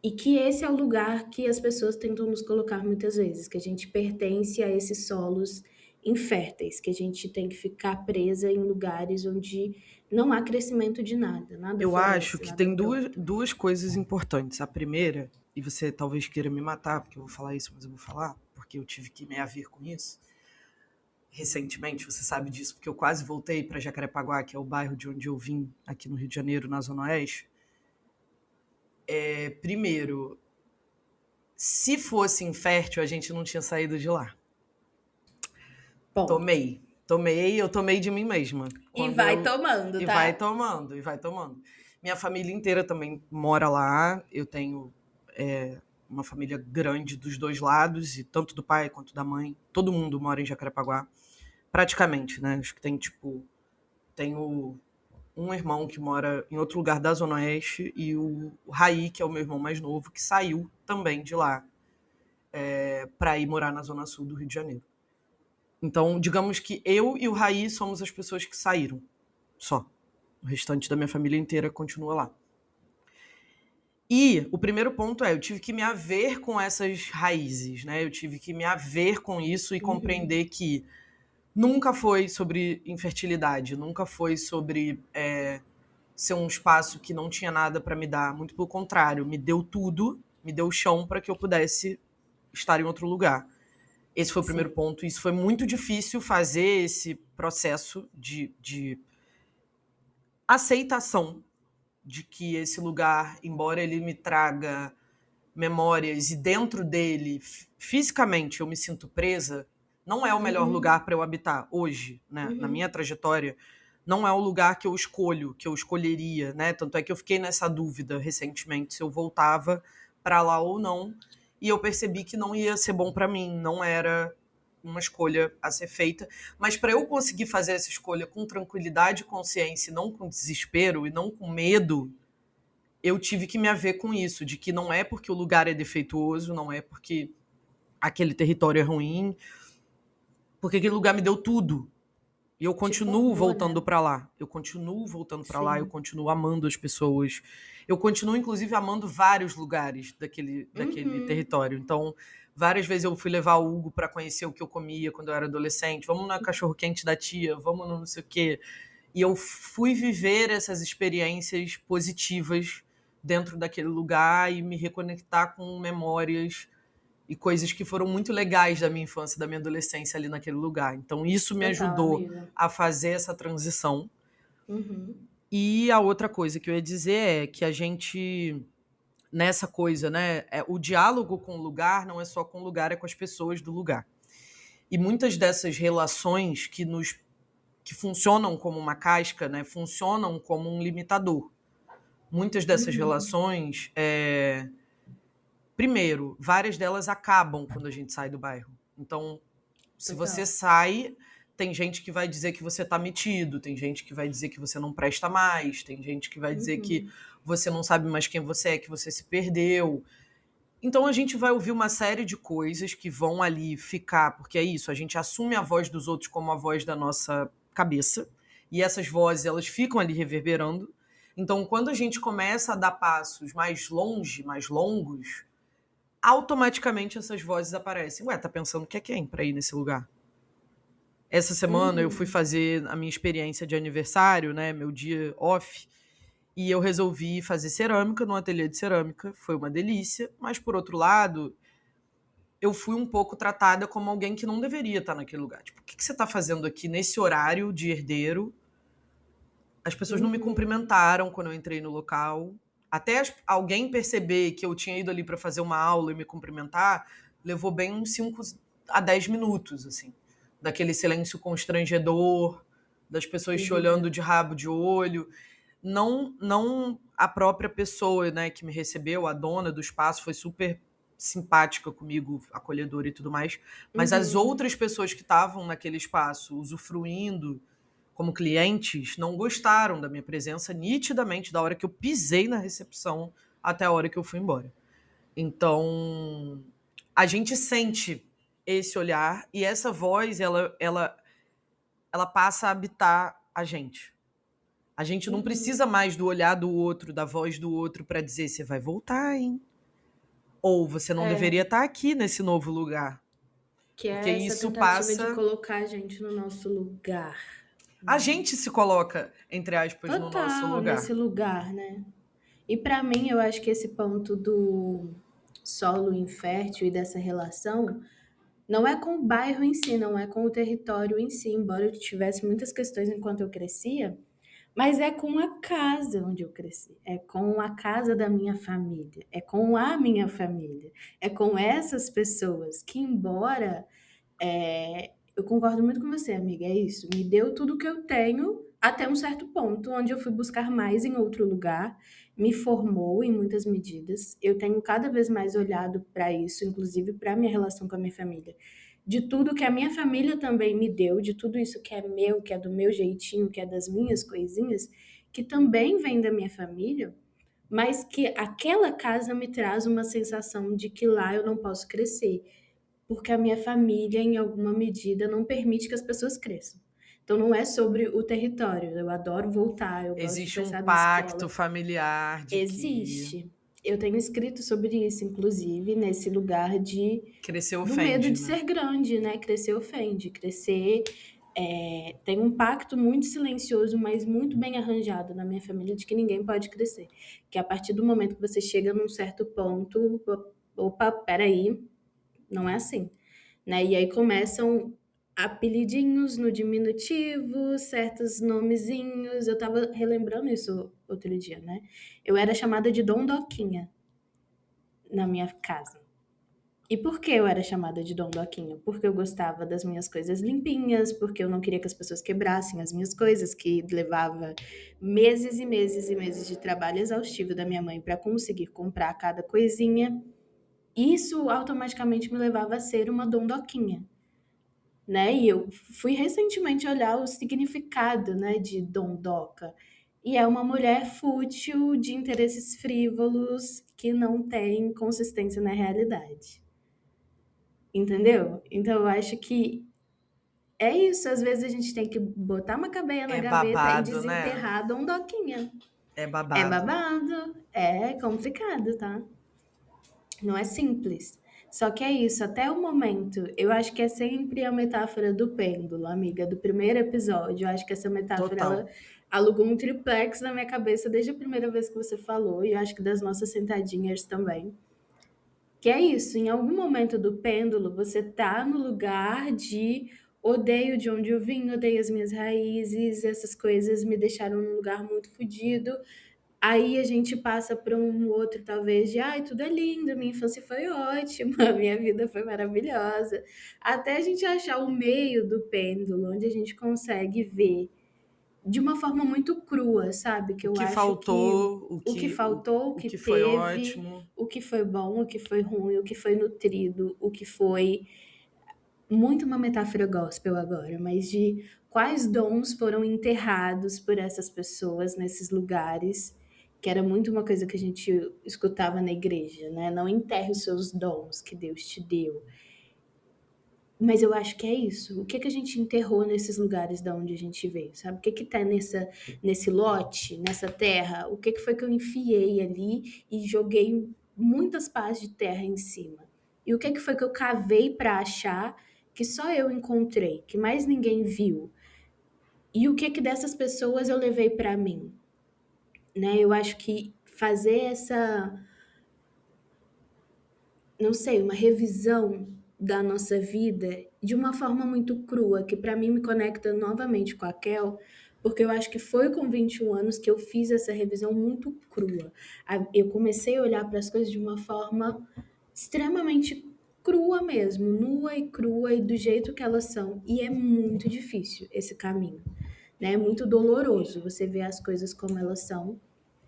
E que esse é o lugar que as pessoas tentam nos colocar muitas vezes, que a gente pertence a esses solos inférteis, que a gente tem que ficar presa em lugares onde não há crescimento de nada, nada Eu acho floresce, que nada tem brota. duas coisas importantes. A primeira, e você talvez queira me matar, porque eu vou falar isso, mas eu vou falar, porque eu tive que me haver com isso recentemente, você sabe disso, porque eu quase voltei para Jacarepaguá, que é o bairro de onde eu vim, aqui no Rio de Janeiro, na Zona Oeste. Primeiro, se fosse infértil, a gente não tinha saído de lá. Ponto. Eu tomei de mim mesma. E vai tomando, E tá? vai tomando, e vai tomando. Minha família inteira também mora lá. Eu tenho uma família grande dos dois lados, e tanto do pai quanto da mãe. Todo mundo mora em Jacarepaguá. Praticamente, né? Acho que tenho um irmão que mora em outro lugar da Zona Oeste e o Raí, que é o meu irmão mais novo, que saiu também de lá para ir morar na Zona Sul do Rio de Janeiro. Então, digamos que eu e o Raí somos as pessoas que saíram, só. O restante da minha família inteira continua lá. E o primeiro ponto eu tive que me haver com essas raízes, né? Eu tive que me haver com isso e compreender que nunca foi sobre infertilidade, nunca foi sobre ser um espaço que não tinha nada para me dar. Muito pelo contrário, me deu tudo, me deu o chão para que eu pudesse estar em outro lugar. Esse foi o primeiro ponto. Isso foi muito difícil fazer esse processo de aceitação de que esse lugar, embora ele me traga memórias e dentro dele, fisicamente, eu me sinto presa, não é o melhor lugar para eu habitar hoje, né? Na minha trajetória, não é o lugar que eu escolho, que eu escolheria, né? Tanto é que eu fiquei nessa dúvida recentemente se eu voltava para lá ou não, e eu percebi que não ia ser bom para mim, não era uma escolha a ser feita, mas para eu conseguir fazer essa escolha com tranquilidade e consciência, não com desespero e não com medo, eu tive que me haver com isso, de que não é porque o lugar é defeituoso, não é porque aquele território é ruim, porque aquele lugar me deu tudo. E eu continuo voltando para lá. Eu continuo voltando para lá, eu continuo amando as pessoas. Eu continuo, inclusive, amando vários lugares daquele território. Então, várias vezes eu fui levar o Hugo para conhecer o que eu comia quando eu era adolescente. Vamos no cachorro-quente da tia, vamos no não sei o quê. E eu fui viver essas experiências positivas dentro daquele lugar e me reconectar com memórias e coisas que foram muito legais da minha infância, da minha adolescência ali naquele lugar. Então, isso me ajudou a fazer essa transição. E a outra coisa que eu ia dizer é que a gente, nessa coisa, né, o diálogo com o lugar não é só com o lugar, é com as pessoas do lugar. E muitas dessas relações que funcionam como uma casca, né, funcionam como um limitador. Muitas dessas relações, primeiro, várias delas acabam quando a gente sai do bairro. Então, se você sai, tem gente que vai dizer que você está metido, tem gente que vai dizer que você não presta mais, tem gente que vai dizer que você não sabe mais quem você é, que você se perdeu. Então a gente vai ouvir uma série de coisas que vão ali ficar, porque é isso, a gente assume a voz dos outros como a voz da nossa cabeça, e essas vozes, elas ficam ali reverberando. Então, quando a gente começa a dar passos mais longe, mais longos, automaticamente essas vozes aparecem. Ué, tá pensando que é quem pra ir nesse lugar? Essa semana eu fui fazer a minha experiência de aniversário, né, meu dia off, e eu resolvi fazer cerâmica no ateliê de cerâmica. Foi uma delícia, mas por outro lado, eu fui um pouco tratada como alguém que não deveria estar naquele lugar. Tipo, o que você tá fazendo aqui nesse horário de herdeiro? As pessoas não me cumprimentaram quando eu entrei no local. Até alguém perceber que eu tinha ido ali para fazer uma aula e me cumprimentar, levou bem uns 5 a 10 minutos, assim. Daquele silêncio constrangedor, das pessoas te olhando de rabo de olho. Não a própria pessoa, né, que me recebeu, a dona do espaço, foi super simpática comigo, acolhedora e tudo mais, mas as outras pessoas que estavam naquele espaço usufruindo como clientes não gostaram da minha presença nitidamente da hora que eu pisei na recepção até a hora que eu fui embora. Então, a gente sente esse olhar e essa voz, ela passa a habitar a gente. A gente não precisa mais do olhar do outro, da voz do outro para dizer você vai voltar, hein? Ou você não deveria estar aqui nesse novo lugar. Que Porque é essa isso tentativa passa. de colocar a gente no nosso lugar. A gente se coloca, entre aspas, no nosso Total, lugar. nesse lugar, né? E pra mim, eu acho que esse ponto do solo infértil e dessa relação não é com o bairro em si, não é com o território em si, embora eu tivesse muitas questões enquanto eu crescia, mas é com a casa onde eu cresci, é com a casa da minha família, é com a minha família, é com essas pessoas que, embora eu concordo muito com você, amiga, é isso, me deu tudo que eu tenho até um certo ponto, onde eu fui buscar mais em outro lugar, me formou em muitas medidas, eu tenho cada vez mais olhado para isso, inclusive para a minha relação com a minha família, de tudo que a minha família também me deu, de tudo isso que é meu, que é do meu jeitinho, que é das minhas coisinhas, que também vem da minha família, mas que aquela casa me traz uma sensação de que lá eu não posso crescer, porque a minha família, em alguma medida, não permite que as pessoas cresçam. Então não é sobre o território. Eu adoro voltar, eu gosto de Existe um pensar na pacto escola. familiar de que Existe. Eu tenho escrito sobre isso, inclusive, nesse lugar crescer do medo ofende, de né? ser grande, né? Crescer ofende. Crescer tem um pacto muito silencioso, mas muito bem arranjado na minha família de que ninguém pode crescer. Que a partir do momento que você chega num certo ponto, opa, peraí, não é assim, né? E aí começam apelidinhos no diminutivo, certos nomezinhos. Eu tava relembrando isso outro dia, né? Eu era chamada de Dondoquinha na minha casa. E por que eu era chamada de Dondoquinha? Porque eu gostava das minhas coisas limpinhas, porque eu não queria que as pessoas quebrassem as minhas coisas, que levava meses e meses e meses de trabalho exaustivo da minha mãe para conseguir comprar cada coisinha. Isso automaticamente me levava a ser uma dondoquinha, né? E eu fui recentemente olhar o significado, né, de dondoca. E é uma mulher fútil, de interesses frívolos, que não tem consistência na realidade. Entendeu? Então eu acho que é isso. Às vezes a gente tem que botar uma cabeça na É gaveta e babado, né? desenterrar a dondoquinha. É É babado. babado, é complicado, tá? Não é simples. Só que é isso, até o momento, eu acho que é sempre a metáfora do pêndulo, amiga, do primeiro episódio. Eu acho que essa metáfora, Total. ela alugou um triplex na minha cabeça desde a primeira vez que você falou, e eu acho que das nossas sentadinhas também. Que é isso, em algum momento do pêndulo, você tá no lugar de odeio de onde eu vim, odeio as minhas raízes, essas coisas me deixaram num lugar muito fodido. Aí a gente passa para um outro, talvez, de ai, tudo é lindo, minha infância foi ótima, minha vida foi maravilhosa. Até a gente achar o meio do pêndulo, onde a gente consegue ver de uma forma muito crua, sabe? Que O eu que acho faltou, o que faltou, o o que que foi teve, ótimo. o que foi bom, o que foi ruim, o que foi nutrido, o que foi muito uma metáfora gospel agora, mas de quais dons foram enterrados por essas pessoas nesses lugares, que era muito uma coisa que a gente escutava na igreja, né? Não enterre os seus dons que Deus te deu. Mas eu acho que é isso. O que que a gente enterrou nesses lugares da onde a gente veio, sabe? O que que tá nesse lote, nessa terra? O que que foi que eu enfiei ali e joguei muitas pás de terra em cima? E o que que foi que eu cavei para achar que só eu encontrei, que mais ninguém viu? E o que que dessas pessoas eu levei para mim, né? Eu acho que fazer essa, não sei, uma revisão da nossa vida de uma forma muito crua, que para mim me conecta novamente com a Kel, porque eu acho que foi com 21 anos que eu fiz essa revisão muito crua. Eu comecei a olhar para as coisas de uma forma extremamente crua mesmo, nua e crua e do jeito que elas são. E é muito difícil esse caminho, né? É muito doloroso você ver as coisas como elas são.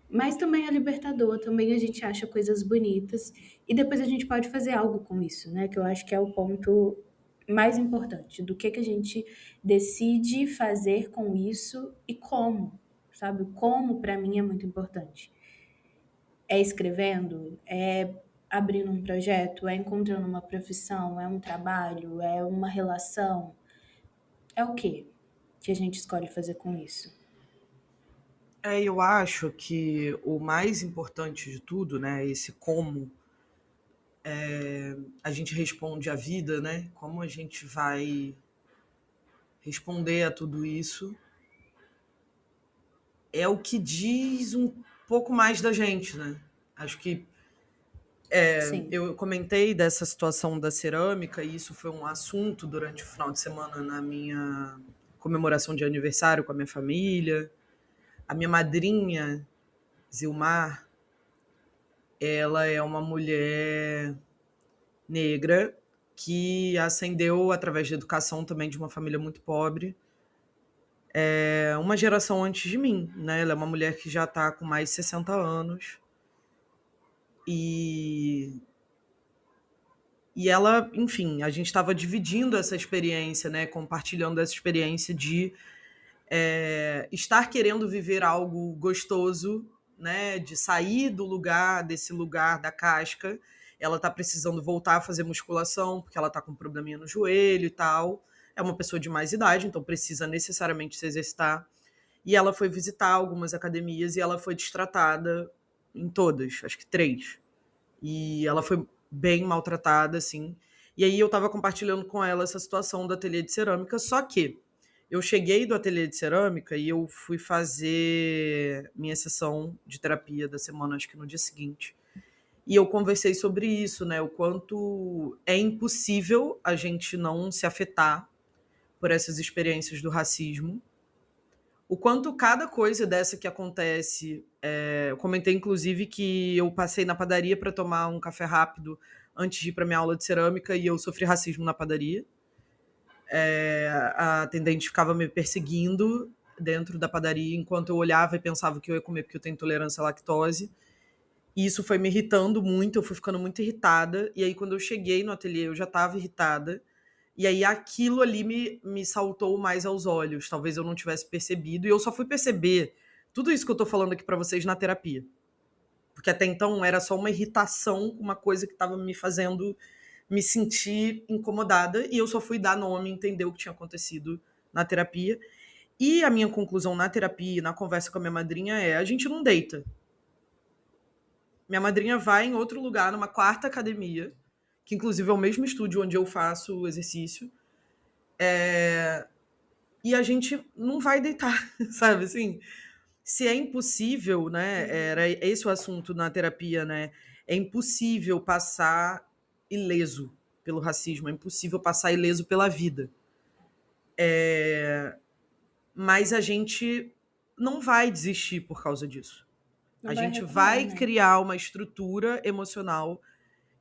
Mas também é libertador, também a gente acha coisas bonitas e depois a gente pode fazer algo com isso, né? Que eu acho que é o ponto mais importante, do que a gente decide fazer com isso e como, sabe? O como para mim é muito importante. É escrevendo, é abrindo um projeto, é encontrando uma profissão, é um trabalho, é uma relação. É o quê que a gente escolhe fazer com isso? Eu acho que o mais importante de tudo, né, esse como a gente responde à vida, né, como a gente vai responder a tudo isso, é o que diz um pouco mais da gente, né? Acho que Sim. eu comentei dessa situação da cerâmica e isso foi um assunto durante o final de semana na minha comemoração de aniversário com a minha família. A minha madrinha, Zilmar, ela é uma mulher negra que ascendeu através da educação também de uma família muito pobre. É uma geração antes de mim, né? Ela é uma mulher que já está com mais de 60 anos. E, e ela, enfim, a gente estava dividindo essa experiência, né? Compartilhando essa experiência de estar querendo viver algo gostoso, né? De sair do lugar, desse lugar da casca. Ela tá precisando voltar a fazer musculação, porque ela tá com um probleminha no joelho e tal. É uma pessoa de mais idade, então precisa necessariamente se exercitar. E ela foi visitar algumas academias e ela foi destratada em todas, acho que 3. E ela foi bem maltratada, assim. E aí eu tava compartilhando com ela essa situação do ateliê de cerâmica, só que eu cheguei do ateliê de cerâmica e eu fui fazer minha sessão de terapia da semana, acho que no dia seguinte. E eu conversei sobre isso, né? O quanto é impossível a gente não se afetar por essas experiências do racismo. O quanto cada coisa dessa que acontece. Eu comentei, inclusive, que eu passei na padaria para tomar um café rápido antes de ir para minha aula de cerâmica e eu sofri racismo na padaria. A atendente ficava me perseguindo dentro da padaria enquanto eu olhava e pensava que eu ia comer porque eu tenho intolerância à lactose. E isso foi me irritando muito, eu fui ficando muito irritada. E aí, quando eu cheguei no ateliê, eu já estava irritada. E aí, aquilo ali me saltou mais aos olhos. Talvez eu não tivesse percebido. E eu só fui perceber tudo isso que eu tô falando aqui para vocês na terapia. Porque até então era só uma irritação, uma coisa que estava me fazendo me sentir incomodada. E eu só fui dar nome, entender o que tinha acontecido na terapia. E a minha conclusão na terapia, na conversa com a minha madrinha, a gente não deita. Minha madrinha vai em outro lugar, numa quarta academia, que inclusive é o mesmo estúdio onde eu faço o exercício, e a gente não vai deitar, sabe assim? Se é impossível, né? Era esse o assunto na terapia, né? É impossível passar ileso pelo racismo, é impossível passar ileso pela vida. Mas a gente não vai desistir por causa disso. Não A vai gente recuar, vai né? criar uma estrutura emocional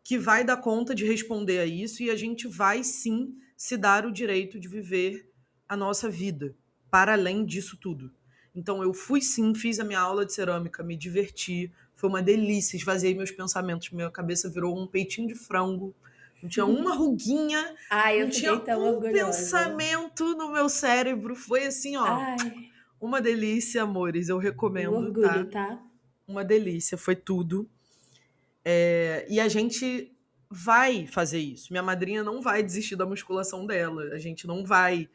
que vai dar conta de responder a isso e a gente vai sim se dar o direito de viver a nossa vida para além disso tudo. Então eu fui sim, fiz a minha aula de cerâmica, me diverti, foi uma delícia, esvaziei meus pensamentos, minha cabeça virou um peitinho de frango, não tinha uma ruguinha, Ai, não eu tinha fiquei tão um orgulhosa. pensamento no meu cérebro, foi assim, ó, Ai, uma delícia, amores, eu um recomendo, orgulho, tá? tá? Uma delícia, foi tudo. E a gente vai fazer isso. Minha madrinha não vai desistir da musculação dela. A gente não vai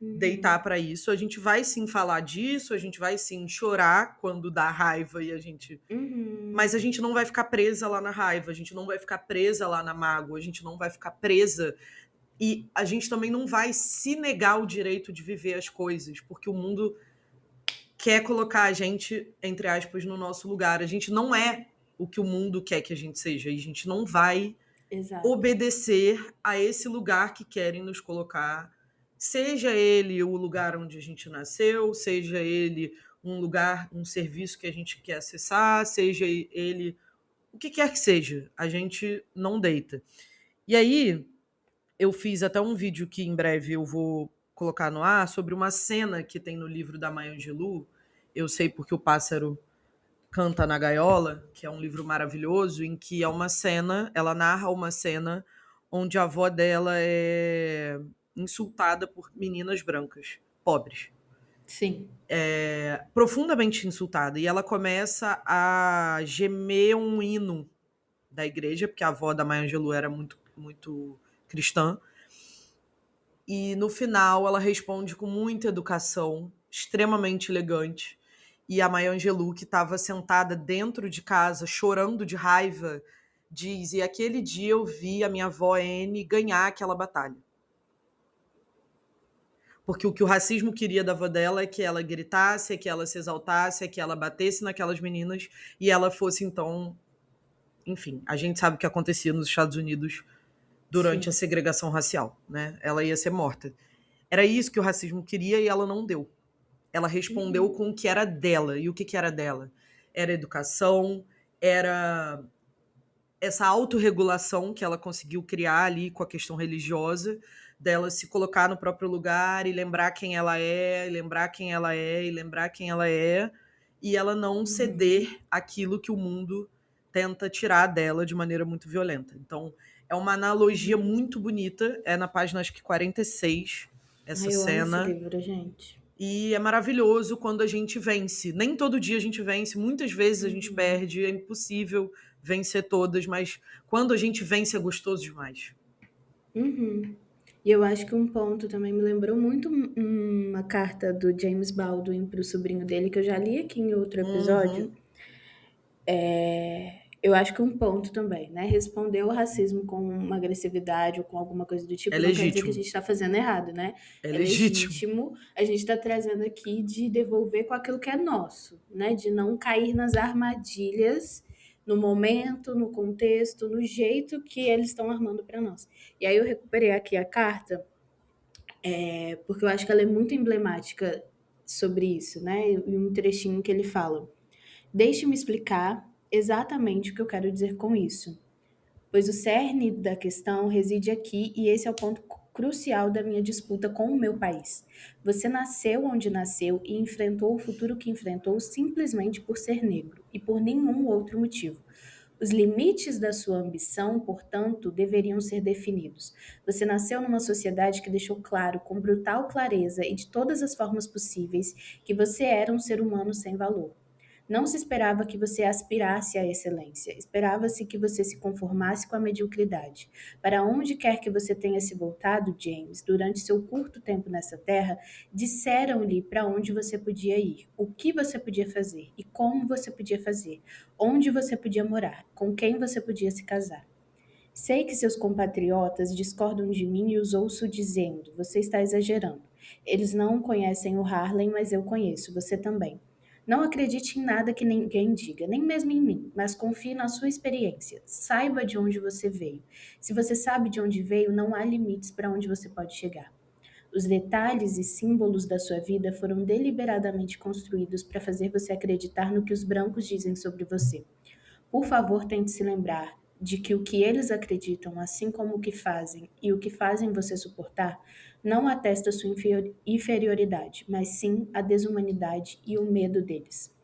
deitar Uhum. para isso. A gente vai sim falar disso, a gente vai sim chorar quando dá raiva e a gente. Uhum. Mas a gente não vai ficar presa lá na raiva, a gente não vai ficar presa lá na mágoa, a gente não vai ficar presa. E a gente também não vai se negar o direito de viver as coisas, porque o mundo quer colocar a gente, entre aspas, no nosso lugar. A gente não é o que o mundo quer que a gente seja. E a gente não vai Exato. obedecer a esse lugar que querem nos colocar. Seja ele o lugar onde a gente nasceu, seja ele um lugar, um serviço que a gente quer acessar, seja ele o que quer que seja. A gente não deita. E aí, eu fiz até um vídeo que em breve eu vou colocar no ar sobre uma cena que tem no livro da Maya Angelou. Eu sei porque o pássaro Canta na Gaiola, que é um livro maravilhoso, em que é uma cena, ela narra uma cena onde a avó dela é insultada por meninas brancas, pobres. Sim. Profundamente insultada. E ela começa a gemer um hino da igreja, porque a avó da Maya Angelou era muito, muito cristã. E no final ela responde com muita educação, extremamente elegante. E a Maya Angelou, que estava sentada dentro de casa, chorando de raiva, diz: e aquele dia eu vi a minha avó Anne ganhar aquela batalha. Porque o que o racismo queria da avó dela é que ela gritasse, é que ela se exaltasse, é que ela batesse naquelas meninas e ela fosse, então... Enfim, a gente sabe o que acontecia nos Estados Unidos durante Sim. a segregação racial, né? Ela ia ser morta. Era isso que o racismo queria e ela não deu. Ela respondeu com o que era dela. E o que era dela? Era educação, era essa autorregulação que ela conseguiu criar ali com a questão religiosa, dela se colocar no próprio lugar e lembrar quem ela é, e lembrar quem ela é, e lembrar quem ela é, e ela não ceder aquilo que o mundo tenta tirar dela de maneira muito violenta. Então, é uma analogia muito bonita, é na página, acho que 46, essa Ai, eu amo esse cena. livro, gente. E é maravilhoso quando a gente vence. Nem todo dia a gente vence, muitas vezes a gente perde, é impossível vencer todas, mas quando a gente vence é gostoso demais. E eu acho que um ponto também me lembrou muito uma carta do James Baldwin para o sobrinho dele, que eu já li aqui em outro episódio. Eu acho que um ponto também, né? Responder ao racismo com uma agressividade ou com alguma coisa do tipo É não quer dizer que a legítimo. gente está fazendo errado, né? É É legítimo. legítimo. A gente está trazendo aqui de devolver com aquilo que é nosso, né? De não cair nas armadilhas no momento, no contexto, no jeito que eles estão armando para nós. E aí eu recuperei aqui a carta, porque eu acho que ela é muito emblemática sobre isso, né? E um trechinho que ele fala: deixe-me explicar exatamente o que eu quero dizer com isso, pois o cerne da questão reside aqui e esse é o ponto crucial da minha disputa com o meu país. Você nasceu onde nasceu e enfrentou o futuro que enfrentou simplesmente por ser negro e por nenhum outro motivo. Os limites da sua ambição, portanto, deveriam ser definidos. Você nasceu numa sociedade que deixou claro, com brutal clareza e de todas as formas possíveis, que você era um ser humano sem valor. Não se esperava que você aspirasse à excelência, esperava-se que você se conformasse com a mediocridade. Para onde quer que você tenha se voltado, James, durante seu curto tempo nessa terra, disseram-lhe para onde você podia ir, o que você podia fazer e como você podia fazer, onde você podia morar, com quem você podia se casar. Sei que seus compatriotas discordam de mim e os ouço dizendo: você está exagerando. Eles não conhecem o Harlem, mas eu conheço, você também. Não acredite em nada que ninguém diga, nem mesmo em mim, mas confie na sua experiência. Saiba de onde você veio. Se você sabe de onde veio, não há limites para onde você pode chegar. Os detalhes e símbolos da sua vida foram deliberadamente construídos para fazer você acreditar no que os brancos dizem sobre você. Por favor, tente se lembrar de que o que eles acreditam, assim como o que fazem e o que fazem você suportar, não atesta sua inferioridade, mas sim a desumanidade e o medo deles.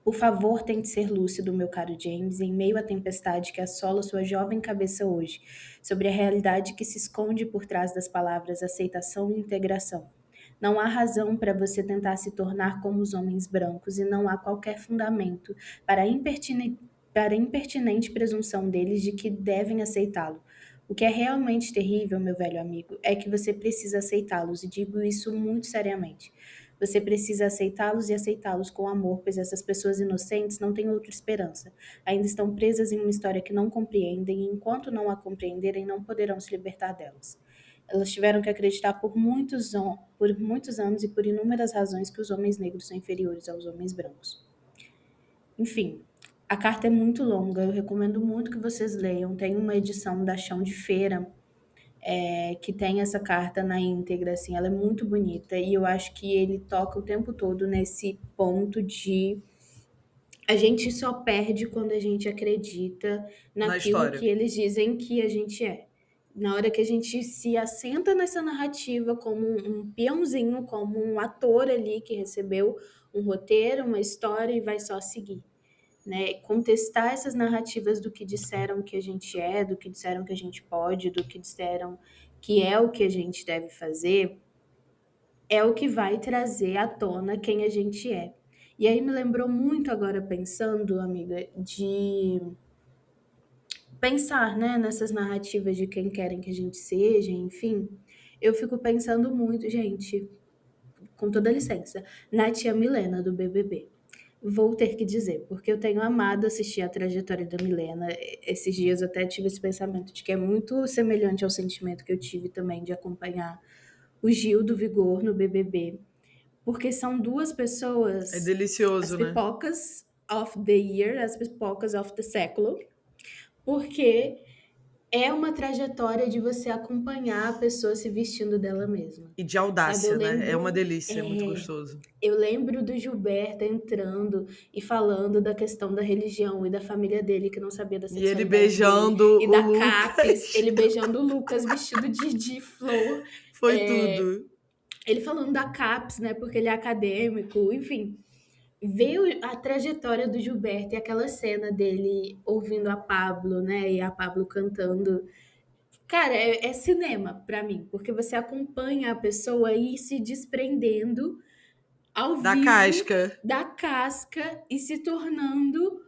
Por favor, tente ser lúcido, meu caro James, em meio à tempestade que assola sua jovem cabeça hoje, sobre a realidade que se esconde por trás das palavras aceitação e integração. Não há razão para você tentar se tornar como os homens brancos e não há qualquer fundamento para a impertinente presunção deles de que devem aceitá-lo. O que é realmente terrível, meu velho amigo, é que você precisa aceitá-los, e digo isso muito seriamente. Você precisa aceitá-los e aceitá-los com amor, pois essas pessoas inocentes não têm outra esperança. Ainda estão presas em uma história que não compreendem, e enquanto não a compreenderem, não poderão se libertar delas. Elas tiveram que acreditar por muitos anos e por inúmeras razões que os homens negros são inferiores aos homens brancos. Enfim, a carta é muito longa, eu recomendo muito que vocês leiam. Tem uma edição da Chão de Feira, que tem essa carta na íntegra, assim, ela é muito bonita e eu acho que ele toca o tempo todo nesse ponto de a gente só perde quando a gente acredita Na naquilo história. que eles dizem que a gente é. Na hora que a gente se assenta nessa narrativa como um peãozinho, como um ator ali que recebeu um roteiro, uma história e vai só seguir. Né? Contestar essas narrativas do que disseram que a gente é, do que disseram que a gente pode, do que disseram que é o que a gente deve fazer, é o que vai trazer à tona quem a gente é. E aí me lembrou muito agora pensando, amiga, de pensar, né, nessas narrativas de quem querem que a gente seja, enfim. Eu fico pensando muito, gente, com toda licença, na tia Milena do BBB. Vou ter que dizer, porque eu tenho amado assistir a trajetória da Milena. Esses dias eu até tive esse pensamento de que é muito semelhante ao sentimento que eu tive também de acompanhar o Gil do Vigor no BBB. Porque são duas É pessoas, as delicioso, né? pipocas of the year, as pipocas of the século, porque é uma trajetória de você acompanhar a pessoa se vestindo dela mesma. E de Sabe, audácia, né? É uma delícia, é muito é, gostoso. eu lembro do Gilberto entrando e falando da questão da religião e da família dele, que não sabia da E ele sexualidade dele, beijando e o da Capes, Lucas. ele beijando o Lucas vestido de flor, Foi tudo. ele falando da Capes, né, porque ele é acadêmico, enfim. Veio a trajetória do Gilberto e aquela cena dele ouvindo a Pablo, né, e a Pablo cantando. Cara, é cinema pra mim, porque você acompanha a pessoa e se desprendendo ao Da vivo casca. da casca e se tornando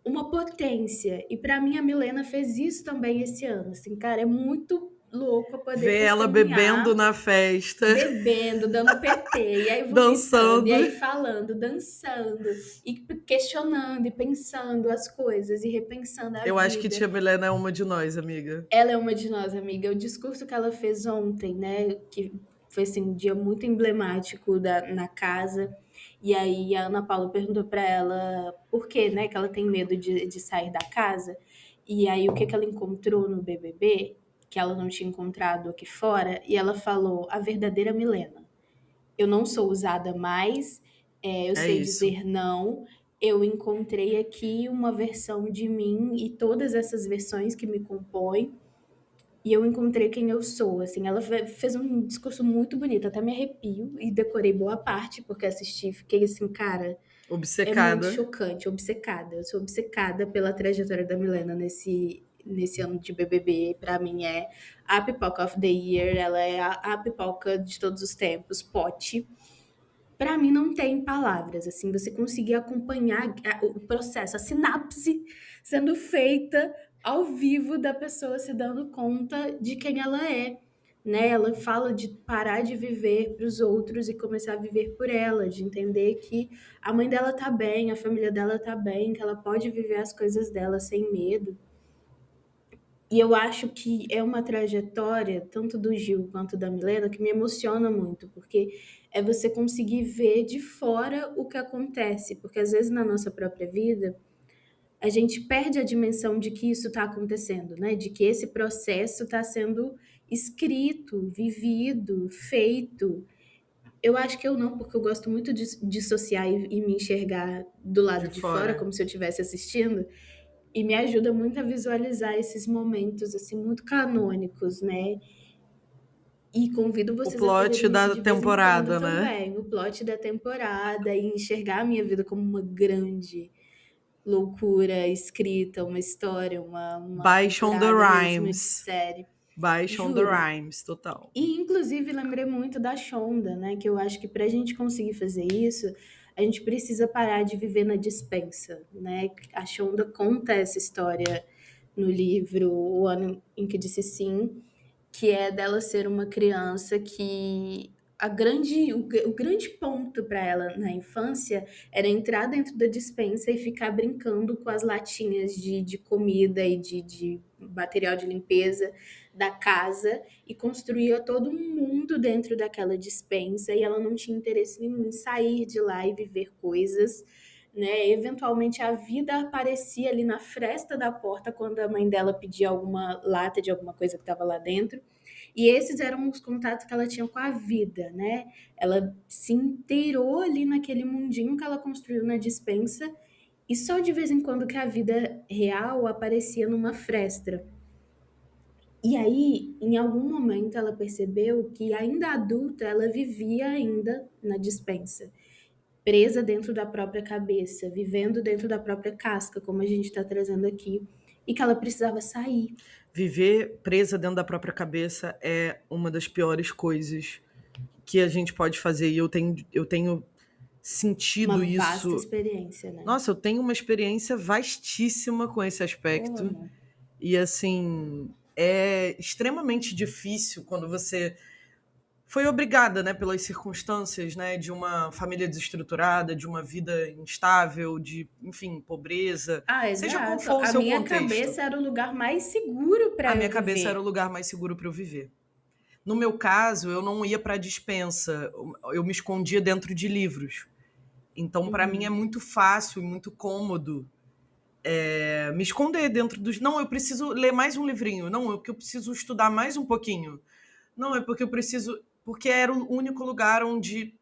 uma potência. E pra mim a Milena fez isso também esse ano. Assim, cara, é muito louco eu poder Ver ela bebendo testemunhar, na festa, bebendo, dando PT, e aí vomitando, e dançando. aí falando, dançando, e questionando, e pensando as coisas, e repensando a Eu acho que vida. tia Milena é uma de nós, amiga. Ela é uma de nós, amiga. O discurso que ela fez ontem, né? Que foi assim, um dia muito emblemático na casa. E aí a Ana Paula perguntou para ela por que, né? Que ela tem medo de sair da casa. E aí o que ela encontrou no BBB, que ela não tinha encontrado aqui fora, e ela falou a verdadeira Milena. Eu não sou usada mais, eu É sei isso. dizer não. Eu encontrei aqui uma versão de mim e todas essas versões que me compõem e eu encontrei quem eu sou, assim, ela fez um discurso muito bonito, até me arrepio e decorei boa parte, porque assisti, fiquei assim, cara, é muito Obcecada. chocante, obcecada, eu sou obcecada pela trajetória da Milena nesse ano de BBB, pra mim é a pipoca of the year, ela é a pipoca de todos os tempos, pote. Pra mim não tem palavras, assim, você conseguir acompanhar o processo, a sinapse sendo feita ao vivo da pessoa se dando conta de quem ela é, né? Ela fala de parar de viver para os outros e começar a viver por ela, de entender que a mãe dela tá bem, a família dela tá bem, que ela pode viver as coisas dela sem medo. E eu acho que é uma trajetória, tanto do Gil quanto da Milena, que me emociona muito, porque é você conseguir ver de fora o que acontece, porque às vezes na nossa própria vida a gente perde a dimensão de que isso está acontecendo, né? De que esse processo está sendo escrito, vivido, feito. Eu acho que eu não, porque eu gosto muito de dissociar e me enxergar do lado De de fora, fora. como se eu estivesse assistindo. E me ajuda muito a visualizar esses momentos, assim, muito canônicos, né? E convido O vocês a plot fazerem isso da de vez em quando temporada, né? também. O plot da temporada e enxergar a minha vida como uma grande loucura escrita, uma história, uma Baixam the temporada mesmo de rhymes. série. Baixam the Juro. rhymes, total. E, inclusive, lembrei muito da Shonda, né? Que eu acho que pra gente conseguir fazer isso, a gente precisa parar de viver na despensa, né? A Shonda conta essa história no livro O Ano em que Disse Sim, que é dela ser uma criança que o grande ponto para ela na infância era entrar dentro da despensa e ficar brincando com as latinhas de comida e de material de limpeza da casa e construía todo um mundo dentro daquela despensa e ela não tinha interesse nenhum em sair de lá e viver coisas, né? Eventualmente a vida aparecia ali na fresta da porta quando a mãe dela pedia alguma lata de alguma coisa que estava lá dentro. E esses eram os contatos que ela tinha com a vida, né? Ela se inteirou ali naquele mundinho que ela construiu na despensa e só de vez em quando que a vida real aparecia numa fresta. E aí, em algum momento, ela percebeu que ainda adulta, ela vivia ainda na despensa. presa dentro da própria cabeça, vivendo dentro da própria casca, como a gente está trazendo aqui, e que ela precisava sair. Viver presa dentro da própria cabeça é uma das piores coisas que a gente pode fazer. E eu tenho sentido Uma isso. vasta experiência, né? Nossa, eu tenho uma experiência vastíssima com esse aspecto. Amo. E assim, é extremamente difícil quando você foi obrigada, né, pelas circunstâncias, né, de uma família desestruturada, de uma vida instável, de, enfim, pobreza. Ah, Seja qual exato. for o A seu minha contexto. cabeça era o lugar mais seguro para A eu minha cabeça viver. era o lugar mais seguro para eu viver. No meu caso, eu não ia para a despensa, eu me escondia dentro de livros. Então, para mim é muito fácil e muito cômodo me esconder dentro dos. Não, eu preciso ler mais um livrinho. Não, é porque eu preciso estudar mais um pouquinho. Não, é porque eu preciso. Porque era o único lugar onde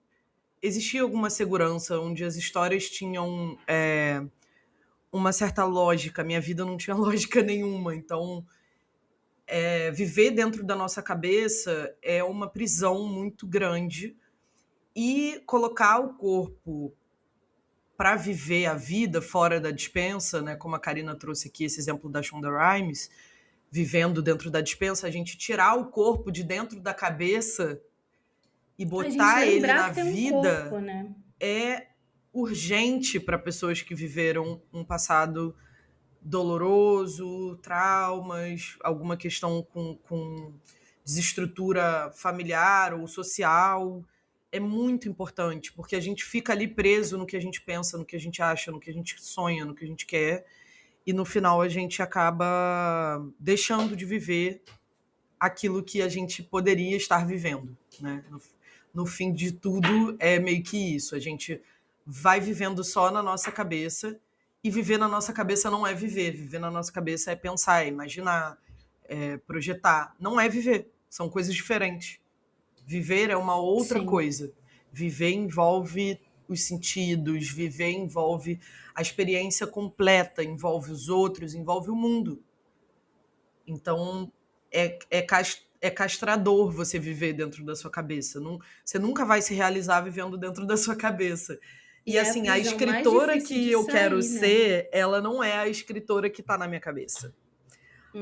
existia alguma segurança, onde as histórias tinham uma certa lógica. Minha vida não tinha lógica nenhuma. Então, viver dentro da nossa cabeça é uma prisão muito grande. E colocar o corpo para viver a vida fora da despensa, né? Como a Karina trouxe aqui esse exemplo da Shonda Rhimes, vivendo dentro da despensa, a gente tirar o corpo de dentro da cabeça e A gente botar ele lembrar na que tem um vida corpo, né? é urgente para pessoas que viveram um passado doloroso, traumas, alguma questão com desestrutura familiar ou social. É muito importante, porque a gente fica ali preso no que a gente pensa, no que a gente acha, no que a gente sonha, no que a gente quer, e no final a gente acaba deixando de viver aquilo que a gente poderia estar vivendo, né? No fim de tudo, é meio que isso. A gente vai vivendo só na nossa cabeça, e viver na nossa cabeça não é viver. Viver na nossa cabeça é pensar, é imaginar, é projetar. Não é viver. São coisas diferentes. Viver é uma outra Sim. coisa. Viver envolve os sentidos, viver envolve a experiência completa, envolve os outros, envolve o mundo. Então, é castrador você viver dentro da sua cabeça. Você nunca vai se realizar vivendo dentro da sua cabeça. E é assim, a a prisão mais escritora difícil que de eu sair, quero né? ser, ela não é a escritora que tá na minha cabeça.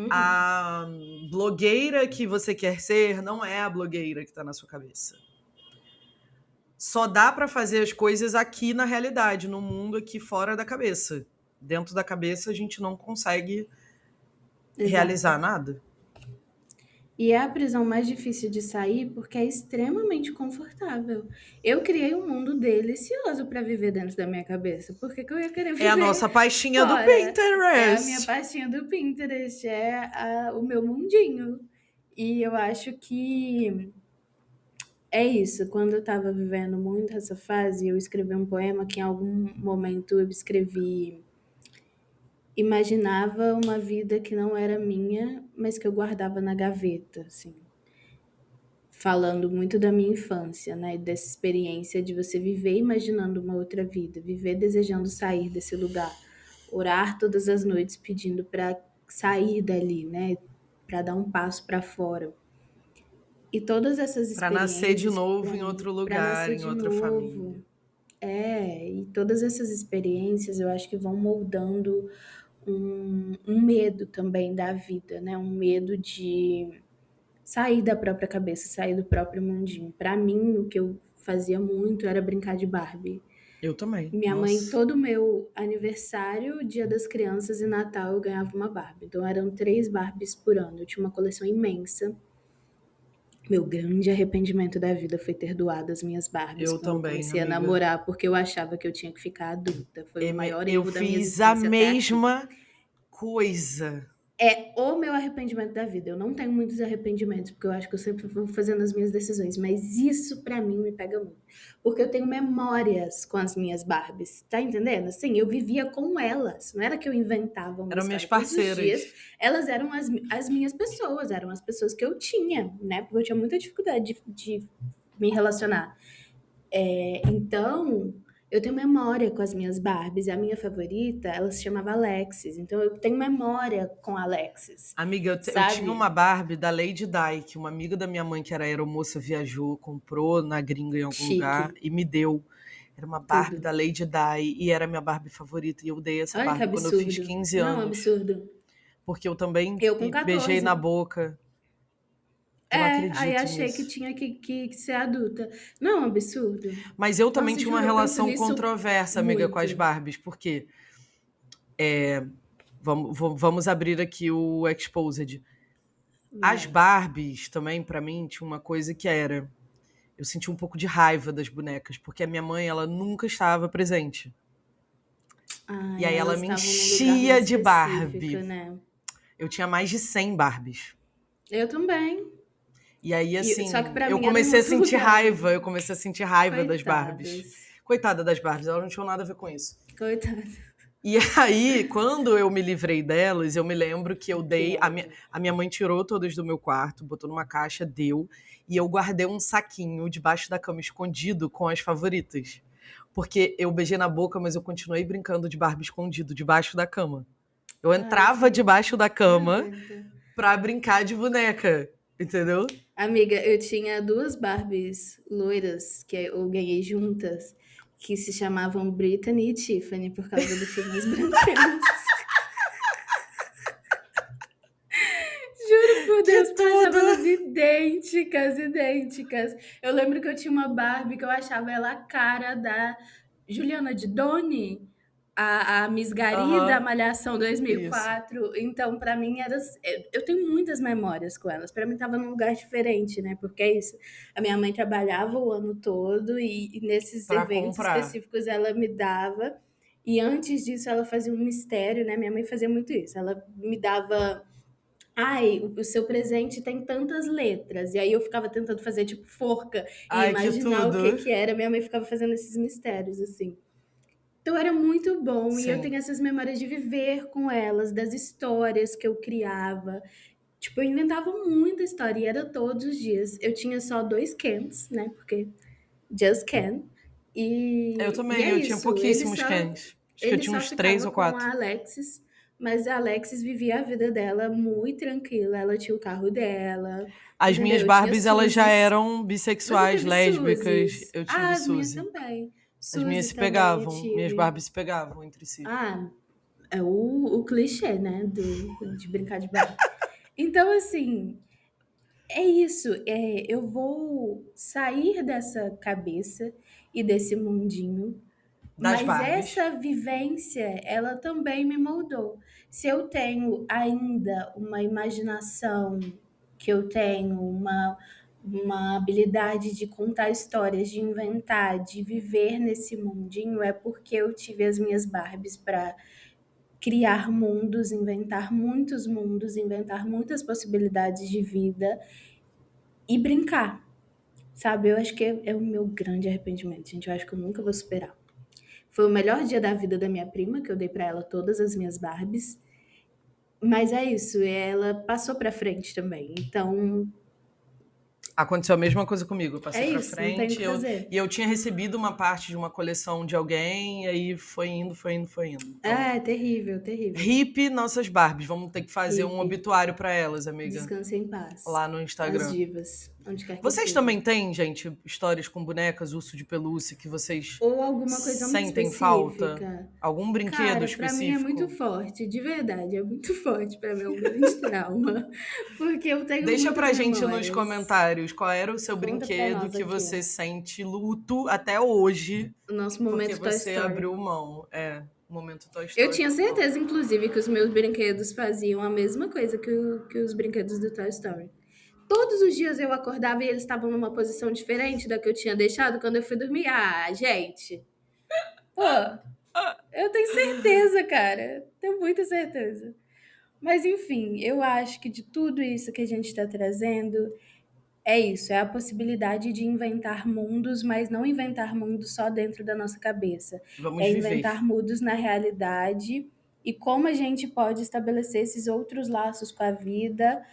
A blogueira que você quer ser não é a blogueira que tá na sua cabeça. Só dá para fazer as coisas aqui na realidade, no mundo aqui fora da cabeça. Dentro da cabeça a gente não consegue realizar nada. E é a prisão mais difícil de sair porque é extremamente confortável. Eu criei um mundo delicioso para viver dentro da minha cabeça. Por que eu ia querer viver É a nossa pastinha do fora? Pinterest. É a minha pastinha do Pinterest, o meu mundinho. E eu acho que é isso. Quando eu estava vivendo muito essa fase, eu escrevi um poema que em algum momento eu escrevi. Imaginava uma vida que não era minha, mas que eu guardava na gaveta, assim. Falando muito da minha infância, né? Dessa experiência de você viver imaginando uma outra vida, viver desejando sair desse lugar, orar todas as noites pedindo para sair dali, né? Para dar um passo para fora. E todas essas Para experiências. nascer de novo em outro Pra lugar, nascer em de outra novo. família. E todas essas experiências eu acho que vão moldando um medo também da vida, né? Um medo de sair da própria cabeça, sair do próprio mundinho. Para mim, o que eu fazia muito era brincar de Barbie. Eu também. Minha Nossa. mãe, todo meu aniversário, Dia das Crianças e Natal, eu ganhava uma Barbie. Então eram 3 Barbies por ano. Eu tinha uma coleção imensa. Meu grande arrependimento da vida foi ter doado as minhas Barbies Eu quando também, eu comecei amiga. a namorar, porque eu achava que eu tinha que ficar adulta. Foi o maior erro da minha Eu fiz existência a até aqui. mesma coisa. É o meu arrependimento da vida. Eu não tenho muitos arrependimentos, porque eu acho que eu sempre vou fazendo as minhas decisões, mas isso pra mim me pega muito. Porque eu tenho memórias com as minhas Barbies, tá entendendo? Assim, eu vivia com elas, não era que eu inventava uma Eram minhas história. Todos os parceiras. dias, elas eram as minhas pessoas, eram as pessoas que eu tinha, né? Porque eu tinha muita dificuldade de me relacionar. Então, eu tenho memória com as minhas Barbies. A minha favorita, ela se chamava Alexis. Então, eu tenho memória com a Alexis. Amiga, eu Sabe? tinha uma Barbie da Lady Di, que uma amiga da minha mãe, que era aeromoça, viajou, comprou na gringa em algum Chique. lugar e me deu. Era uma Barbie Tudo. da Lady Di e era a minha Barbie favorita. E eu dei essa Olha que Barbie quando eu fiz absurdo. 15 Não, anos. absurdo. Porque eu também Eu com beijei na 14. boca. Eu não Aí acredito achei que nisso. tinha que ser adulta. Não, absurdo. Mas eu também Nossa, tinha uma juro, eu penso relação nisso controversa, amiga, com as muito. Barbies. Porque vamos abrir aqui o Exposed. As Vai. Barbies também, pra mim, tinha uma coisa que era... Eu senti um pouco de raiva das bonecas, porque a minha mãe, ela nunca estava presente. E Ai, aí ela elas me estavam num lugar muito enchia de específico, Barbie. né? Eu tinha mais de 100 Barbies. Eu também. E aí, Só que assim, pra eu mim era em comecei a outro sentir lugar. raiva. Eu comecei a sentir raiva das Barbies. Coitadas. Coitada das Barbies, elas não tinham nada a ver com isso. Coitadas. E aí, quando eu me livrei delas, eu me lembro que eu dei. Que A minha mãe tirou todas do meu quarto, botou numa caixa, deu. E eu guardei um saquinho debaixo da cama escondido com as favoritas. Porque eu beijei na boca, mas eu continuei brincando de Barbie escondido, debaixo da cama. Eu Ai, entrava debaixo da cama nojento. pra brincar de boneca. Entendeu? Amiga, eu tinha duas Barbies loiras que eu ganhei juntas, que se chamavam Brittany e Tiffany por causa do filme As Branquelas. Juro por Deus, Que eu achava tudo! elas idênticas, idênticas. Eu lembro que eu tinha uma Barbie que eu achava ela a cara da Juliana de Doni, a Miss Gari da Aham, Malhação isso. 2004. Então, pra mim, era. Eu tenho muitas memórias com elas. Pra mim, tava num lugar diferente, né? Porque é isso. A minha mãe trabalhava o ano todo e nesses Pra eventos comprar. específicos ela me dava. E antes disso, ela fazia um mistério, né? Minha mãe fazia muito isso. Ela me dava. Ai, o seu presente tem tantas letras. E aí eu ficava tentando fazer tipo forca e Ai, que imaginar o que tudo! que era. Minha mãe ficava fazendo esses mistérios assim. Então era muito bom e eu Sim. tenho essas memórias de viver com elas, das histórias que eu criava. Tipo, eu inventava muita história e era todos os dias. Eu tinha só dois Kens, né? Porque just Ken. Eu E também, é eu tinha isso. Ele pouquíssimos só cães. Acho que eu ele tinha só uns 3 ficava ou com 4. a Alexis, mas a Alexis vivia a vida dela muito tranquila. Ela tinha o carro dela, As entendeu? minhas Eu tinha Barbies, elas já Suzys. eram Você bissexuais, teve lésbicas. Suzys? Eu Ah, tive as minhas Suzy. também. As minhas Suzy se também eu pegavam. Minhas tive. Barbies se pegavam entre si. Ah, é o clichê, né? De brincar de Barbie. Então, assim, é isso. Eu vou sair dessa cabeça e desse mundinho, Das mas Barbies. essa vivência, ela também me moldou. Se eu tenho ainda uma imaginação, que eu tenho uma habilidade de contar histórias, de inventar, de viver nesse mundinho, é porque eu tive as minhas Barbies para criar mundos, inventar muitas possibilidades de vida e brincar, sabe? Eu acho que é o meu grande arrependimento, gente. Eu acho que eu nunca vou superar. Foi o melhor dia da vida da minha prima, que eu dei pra ela todas as minhas Barbies. Mas é isso, ela passou pra frente também. Então, Aconteceu a mesma coisa comigo. Eu passei é pra isso, não tem o frente que fazer. e eu tinha recebido uma parte de uma coleção de alguém, e aí foi indo, foi indo, foi indo. Então, É, terrível, terrível. hip nossas Barbies. Vamos ter que fazer um Hip, obituário pra elas, amiga. descanse em paz. Lá no As Instagram. divas, onde quer que Vocês estejam. também têm, gente, histórias com bonecas, urso de pelúcia, que vocês Ou alguma coisa muito sentem falta? específica. Algum brinquedo Cara, pra mim é muito específico? forte, de verdade, é muito forte pra mim, é um grande trauma, porque eu tenho Deixa muitas pra gente nos memórias. comentários qual era o seu Conta pra brinquedo nós que aqui, você sente luto até hoje, o nosso porque momento Toy você Story. abriu mão. É, momento Toy Eu Story tinha total. certeza, inclusive, que os meus brinquedos faziam a mesma coisa que os brinquedos do Toy Story. Todos os dias eu acordava e eles estavam numa posição diferente da que eu tinha deixado quando eu fui dormir. Ah, gente, pô, eu tenho certeza, cara, tenho muita certeza. Mas enfim, eu acho que de tudo isso que a gente está trazendo, é isso, é a possibilidade de inventar mundos, mas não inventar mundos só dentro da nossa cabeça. Vamos É viver. inventar mundos na realidade e como a gente pode estabelecer esses outros laços com a vida.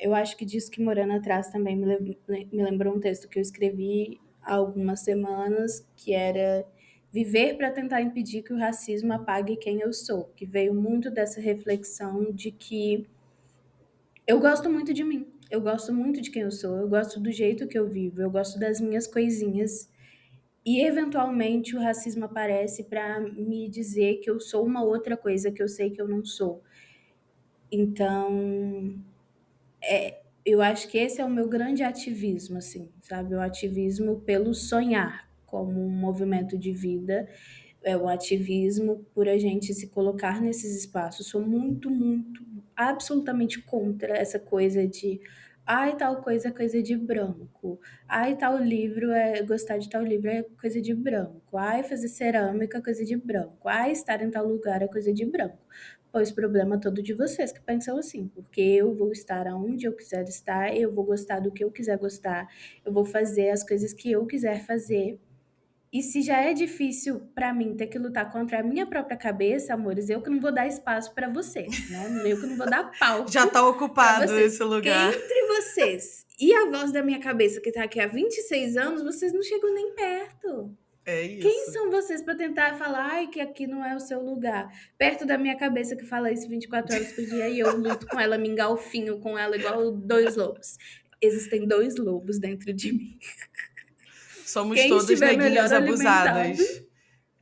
Eu acho que disso que Morana traz também me lembrou um texto que eu escrevi há algumas semanas, que era viver para tentar impedir que o racismo apague quem eu sou, que veio muito dessa reflexão de que eu gosto muito de mim. Eu gosto muito de quem eu sou. Eu gosto do jeito que eu vivo. Eu gosto das minhas coisinhas. E eventualmente o racismo aparece para me dizer que eu sou uma outra coisa que eu sei que eu não sou. Então, eu acho que esse é o meu grande ativismo, assim, sabe? O ativismo pelo sonhar como um movimento de vida, é o ativismo por a gente se colocar nesses espaços. Sou muito, muito, absolutamente contra essa coisa de ai, tal coisa é coisa de branco. Ai, tal livro gostar de tal livro é coisa de branco. Ai, fazer cerâmica é coisa de branco. Ai, estar em tal lugar é coisa de branco. Pois problema todo de vocês que pensam assim, porque eu vou estar aonde eu quiser estar, eu vou gostar do que eu quiser gostar, eu vou fazer as coisas que eu quiser fazer. E se já é difícil pra mim ter que lutar contra a minha própria cabeça, amores, eu que não vou dar espaço pra vocês, né? Eu que não vou dar Já palco tá pra ocupado vocês. esse Porque lugar. entre vocês e a voz da minha cabeça que tá aqui há 26 anos, vocês não chegam nem perto. É Quem isso. são vocês pra tentar falar ai, que aqui não é o seu lugar? Perto da minha cabeça que fala isso 24 horas por dia e eu luto com ela, me engalfinho com ela igual dois lobos. Existem dois lobos dentro de mim. Somos Quem todas estiver melhor neguinhas alimentado abusadas. é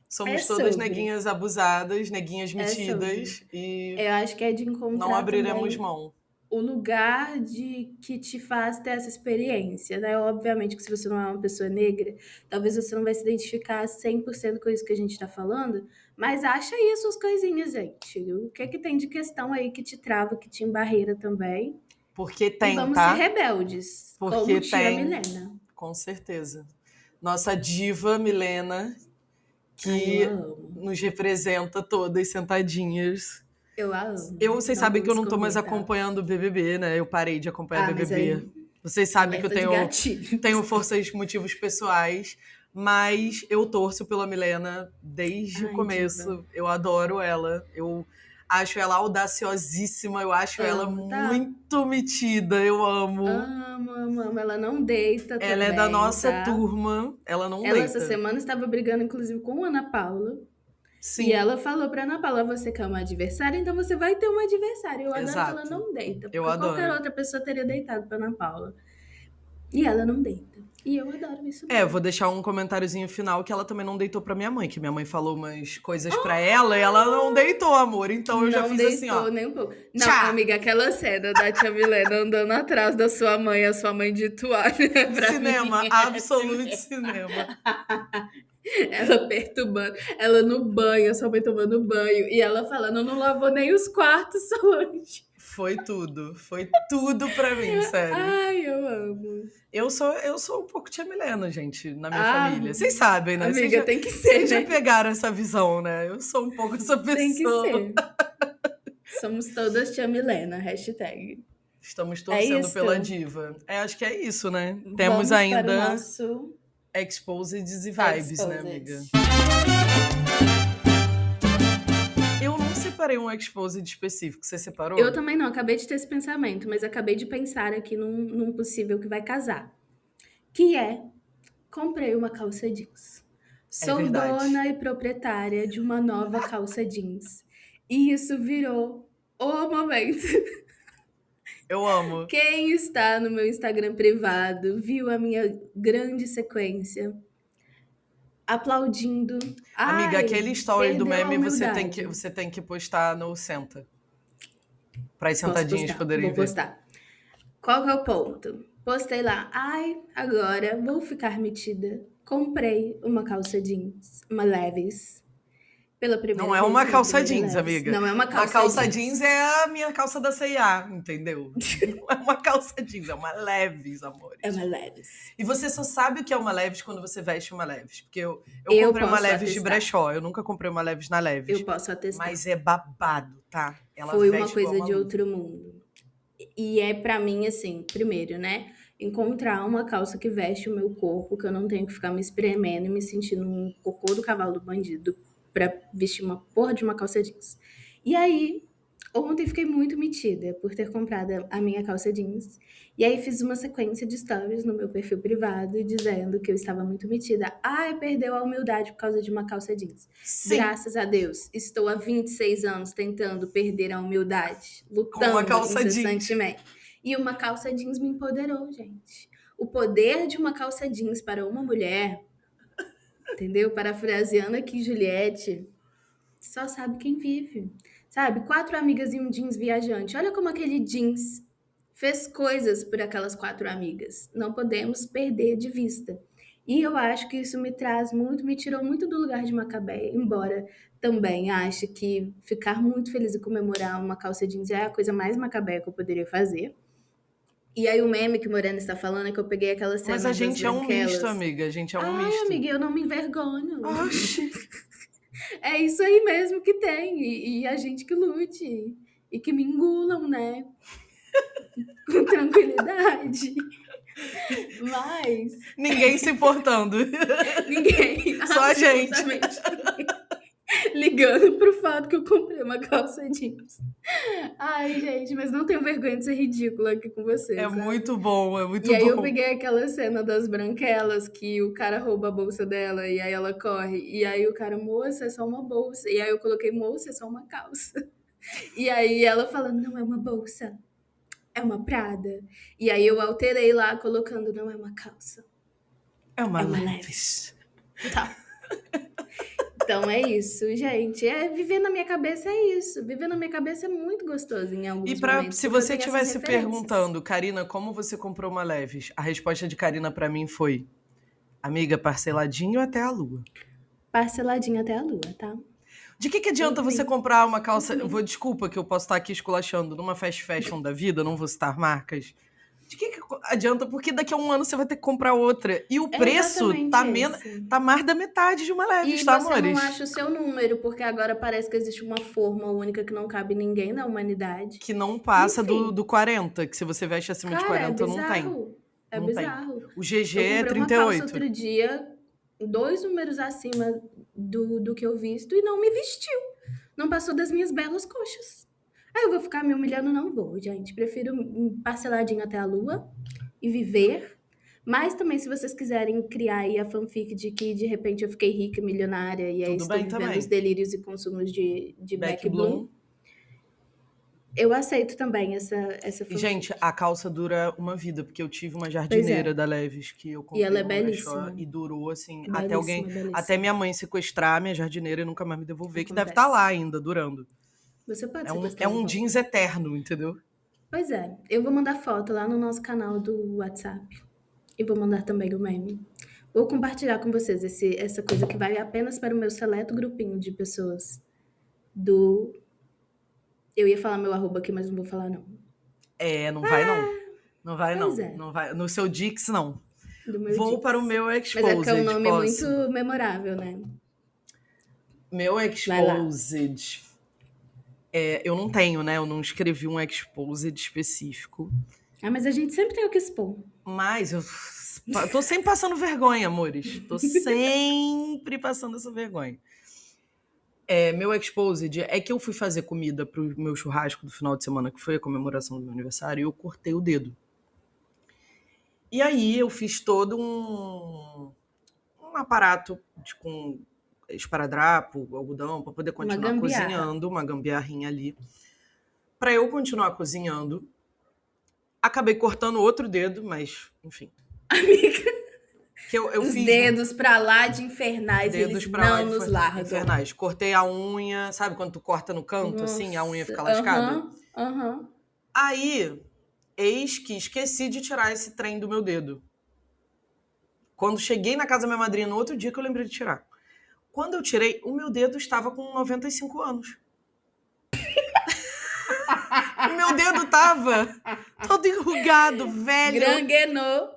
Somos todas sobre. neguinhas abusadas, neguinhas É sobre. metidas e Eu acho que é de não encontrar abriremos também mão. o lugar de que te faz ter essa experiência, né? Obviamente que se você não é uma pessoa negra, talvez você não vai se identificar 100% com isso que a gente tá falando, mas acha aí as suas coisinhas, gente. O que é que tem de questão aí que te trava, que te embarreira também? Porque E tem, vamos ser tá? rebeldes, como Porque tia tem, Milena. com certeza. Nossa diva Milena, Ai, eu a que amo. nos representa todas sentadinhas. Eu a amo. Vocês Não sabem vou que me eu não tô mais esconder, tá? acompanhando o BBB, né? Eu parei de acompanhar Ah, mas BBB. aí, Vocês sabem que eu alerta de gatilho. tenho forças, motivos pessoais, mas eu torço pela Milena desde o Ai, diva. começo. Eu adoro ela. Eu acho ela audaciosíssima, eu acho ela Amo, tá? muito metida, eu amo. Amo, amo, amo. Ela não deita Ela é da também, nossa tá? turma, ela não Ela essa deita. semana estava brigando, inclusive, com a Ana Paula. E Sim, ela falou pra Ana Paula: você quer uma adversária? Então você vai ter uma adversária. Eu adoro que ela exato. não deita, Eu porque qualquer adoro. outra pessoa teria deitado pra Ana Paula. E ela não deita. E eu adoro isso É, dela. vou deixar um comentáriozinho final que ela também não deitou pra minha mãe, que minha mãe falou umas coisas pra ela e ela não deitou, amor. Então eu já Não fiz assim, ó. deitou nem um pouco. Não, Tchá! amiga, aquela cena da tia Milena andando atrás da sua mãe, a sua mãe de toalha pra Cinema, mim. absolute cinema. Ela perturbando, ela no banho, a sua mãe tomando banho, e ela falando, não lavou nem os quartos, Solange. Foi tudo pra mim, sério. Ai, eu amo. Eu sou um pouco tia Milena, gente, na minha Ah, família. Vocês sabem, né? amiga, Vocês já, tem que ser, vocês já né? pegaram essa visão, né? Eu sou um pouco essa Tem que pessoa. ser. Somos todas tia Milena, hashtag. Estamos É torcendo isso. pela diva. Acho que é isso, né? Vamos Temos para o ainda nosso Exposed e Vibes, né, Exposed. amiga? Eu não separei um Exposed específico. Você separou? Eu também não, acabei de ter esse pensamento, mas acabei de pensar aqui num possível que vai casar. Que é, comprei uma calça jeans. Sou verdade. dona e proprietária de uma nova calça jeans. E isso virou o momento. Eu amo. Quem está no meu Instagram privado viu a minha grande sequência aplaudindo. Amiga, Ai, aquele story do perdeu a meme humildade. você tem que postar no Senta. Para as Posso sentadinhas postar, poderem vou ver. postar. Qual que é o ponto? Postei lá, ai, agora vou ficar metida. Comprei uma calça jeans, uma Levi's. Pela primeira Não é vez uma na calça primeira jeans, Levi's. amiga. Não é uma Uma calça, calça jeans é a minha calça da C&A, entendeu? Não é uma calça jeans, é uma Levi's, amores. É uma Levi's. E você só sabe o que é uma Levi's quando você veste uma Levi's. Porque eu Eu comprei uma posso Levi's de atestar. brechó. Eu nunca comprei uma Levi's na Levi's. Eu posso atestar. Mas é babado, tá? Ela Foi uma veste coisa igual de uma outro mundo. E é pra mim, assim, primeiro, né? Encontrar uma calça que veste o meu corpo, que eu não tenho que ficar me espremendo e me sentindo um cocô do cavalo do bandido pra vestir uma porra de uma calça jeans. E aí, ontem fiquei muito metida por ter comprado a minha calça jeans. E aí fiz uma sequência de stories no meu perfil privado dizendo que eu estava muito metida. Ai, perdeu a humildade por causa de uma calça jeans. Sim, Graças a Deus, estou há 26 anos tentando perder a humildade, com uma lutando calça jeans. incessantemente. E uma calça jeans me empoderou, gente. O poder de uma calça jeans para uma mulher entendeu? Parafraseando aqui Juliette, só sabe quem vive. Sabe? 4 amigas e um jeans viajante. Olha como aquele jeans fez coisas por aquelas 4 amigas. Não podemos perder de vista. E eu acho que isso me tirou muito do lugar de Macabeia, embora também ache que ficar muito feliz e comemorar uma calça jeans é a coisa mais Macabeia que eu poderia fazer. E aí o meme que o Morena está falando é que eu peguei aquela cena Mas a das gente é um branquelas. misto, amiga. A gente é um Ai, misto. amiga, eu não me envergonho. Oxi. É isso aí mesmo que tem. E a gente que lute. E que me engulam, né? Com tranquilidade. Mas Ninguém se importando. ninguém, Só a gente. absolutamente ninguém, ligando pro fato que eu comprei uma calça jeans. Ai, gente, mas não tenho vergonha de ser ridícula aqui com vocês. É sabe? muito bom, é muito E aí eu bom. peguei aquela cena das branquelas que o cara rouba a bolsa dela e aí ela corre. E aí o cara, moça, é só uma bolsa. E aí eu coloquei, moça, é só uma calça. E aí ela fala, não é uma bolsa, é uma Prada. E aí eu alterei lá, colocando, não é uma calça, É uma é uma Levi's. Tá. Então é isso, gente. Viver na minha cabeça é isso. Viver na minha cabeça é muito gostoso em alguns E momentos. se porque eu você tenho essas estivesse referências. perguntando, Karina, como você comprou uma Levi's? A resposta de Karina pra mim foi: amiga, parceladinho até a lua. Parceladinho até a lua, tá? De que adianta Enfim. você comprar uma calça... Desculpa que eu posso estar aqui esculachando numa fast fashion da vida, não vou citar marcas. De que adianta? Porque daqui a um ano você vai ter que comprar outra. E o preço Exatamente tá mais da metade de uma Levi's, E tá, você amores? não acha o seu número, porque agora parece que existe uma forma única que não cabe ninguém na humanidade. Que não passa Enfim. do 40, que se você veste acima de Cara, 40, é não tem. bizarro. É Não tem. bizarro. O GG Eu é comprei uma calça 38. outro dia, 2 números acima do que eu visto, e não me vestiu. Não passou das minhas belas coxas. Aí eu vou ficar me humilhando? Não vou, gente. Prefiro parceladinho até a lua e viver. Mas também, se vocês quiserem criar aí a fanfic de que de repente eu fiquei rica, milionária, e aí Tudo estou bem vivendo também. os delírios e consumos de Back Back Bloom, eu aceito também essa E, fanfic. gente, a calça dura uma vida, porque eu tive uma jardineira da Levi's que eu comprei ela é no brechó belíssima. e durou, assim, Belíssima, até alguém, belíssima. até minha mãe sequestrar a minha jardineira e nunca mais me devolver, que deve Acontece. estar lá ainda, durando. Você pode É sequestrar de um volta. jeans eterno, entendeu? Pois é, eu vou mandar foto lá no nosso canal do WhatsApp. E vou mandar também o meme. Vou compartilhar com vocês essa coisa que vai apenas para o meu seleto grupinho de pessoas do... Eu ia falar meu arroba aqui, mas não vou falar não. Não vai não. Não vai Pois não. é. Não vai. No seu Dix, não. Do meu Vou Dix. para o meu Mas é Exposed. porque é um nome posso? muito memorável, né? Meu Vai lá. Exposed. Eu não tenho, né? Eu não escrevi um Exposed específico. Ah, mas a gente sempre tem o que expor. Mas eu tô sempre passando vergonha, amores. Tô sempre passando essa vergonha. Meu Exposed é que eu fui fazer comida pro meu churrasco do final de semana, que foi a comemoração do meu aniversário, e eu cortei o dedo. E aí eu fiz todo um aparato com esparadrapo, algodão, para poder continuar gambiarra. cozinhando, uma gambiarrinha ali. Para eu continuar cozinhando, acabei cortando outro dedo, mas, enfim. Amiga, Que eu os fiz dedos pra lá de infernais, dedos eles pra lá não de nos largam. infernais. Cortei a unha, sabe quando tu corta no canto, assim, a unha fica lascada? Aham. Aí, eis que esqueci de tirar esse trem do meu dedo. Quando cheguei na casa da minha madrinha no outro dia que eu lembrei de tirar. Quando eu tirei, o meu dedo estava com 95 anos. O meu dedo tava todo enrugado, velho. Granguenou.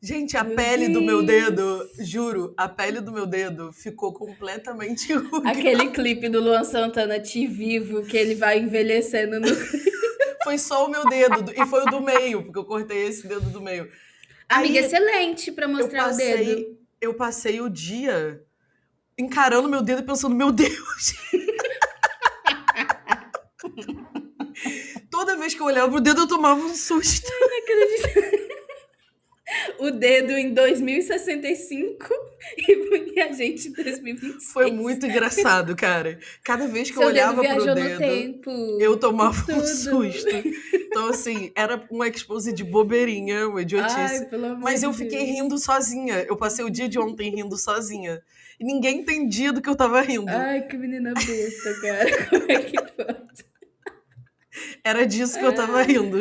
Gente, a Meu pele do meu Deus. dedo, juro, a pele do meu dedo ficou completamente enrugada. Aquele clipe do Luan Santana, Te Vivo, que ele vai envelhecendo no... Foi só o meu dedo, e foi o do meio, porque eu cortei esse dedo do meio. Amiga, Aí, excelente pra mostrar o dedo. Eu passei o dia encarando meu dedo e pensando, meu Deus. Toda vez que eu olhava pro dedo, eu tomava um susto. Não acredito. O dedo em 2065 e a gente em 2026. Foi muito engraçado, cara. Cada vez que eu Seu olhava dedo pro viajou no dedo, tempo. eu tomava um Tudo. susto. Então, assim, era uma expose de bobeirinha, uma idiotice. Ai, pelo amor Mas de eu fiquei Deus. rindo sozinha. Eu passei o dia de ontem rindo sozinha. E ninguém entendia do que eu tava rindo. Ai, que menina besta, cara. Como é que pode? Era disso que eu tava rindo.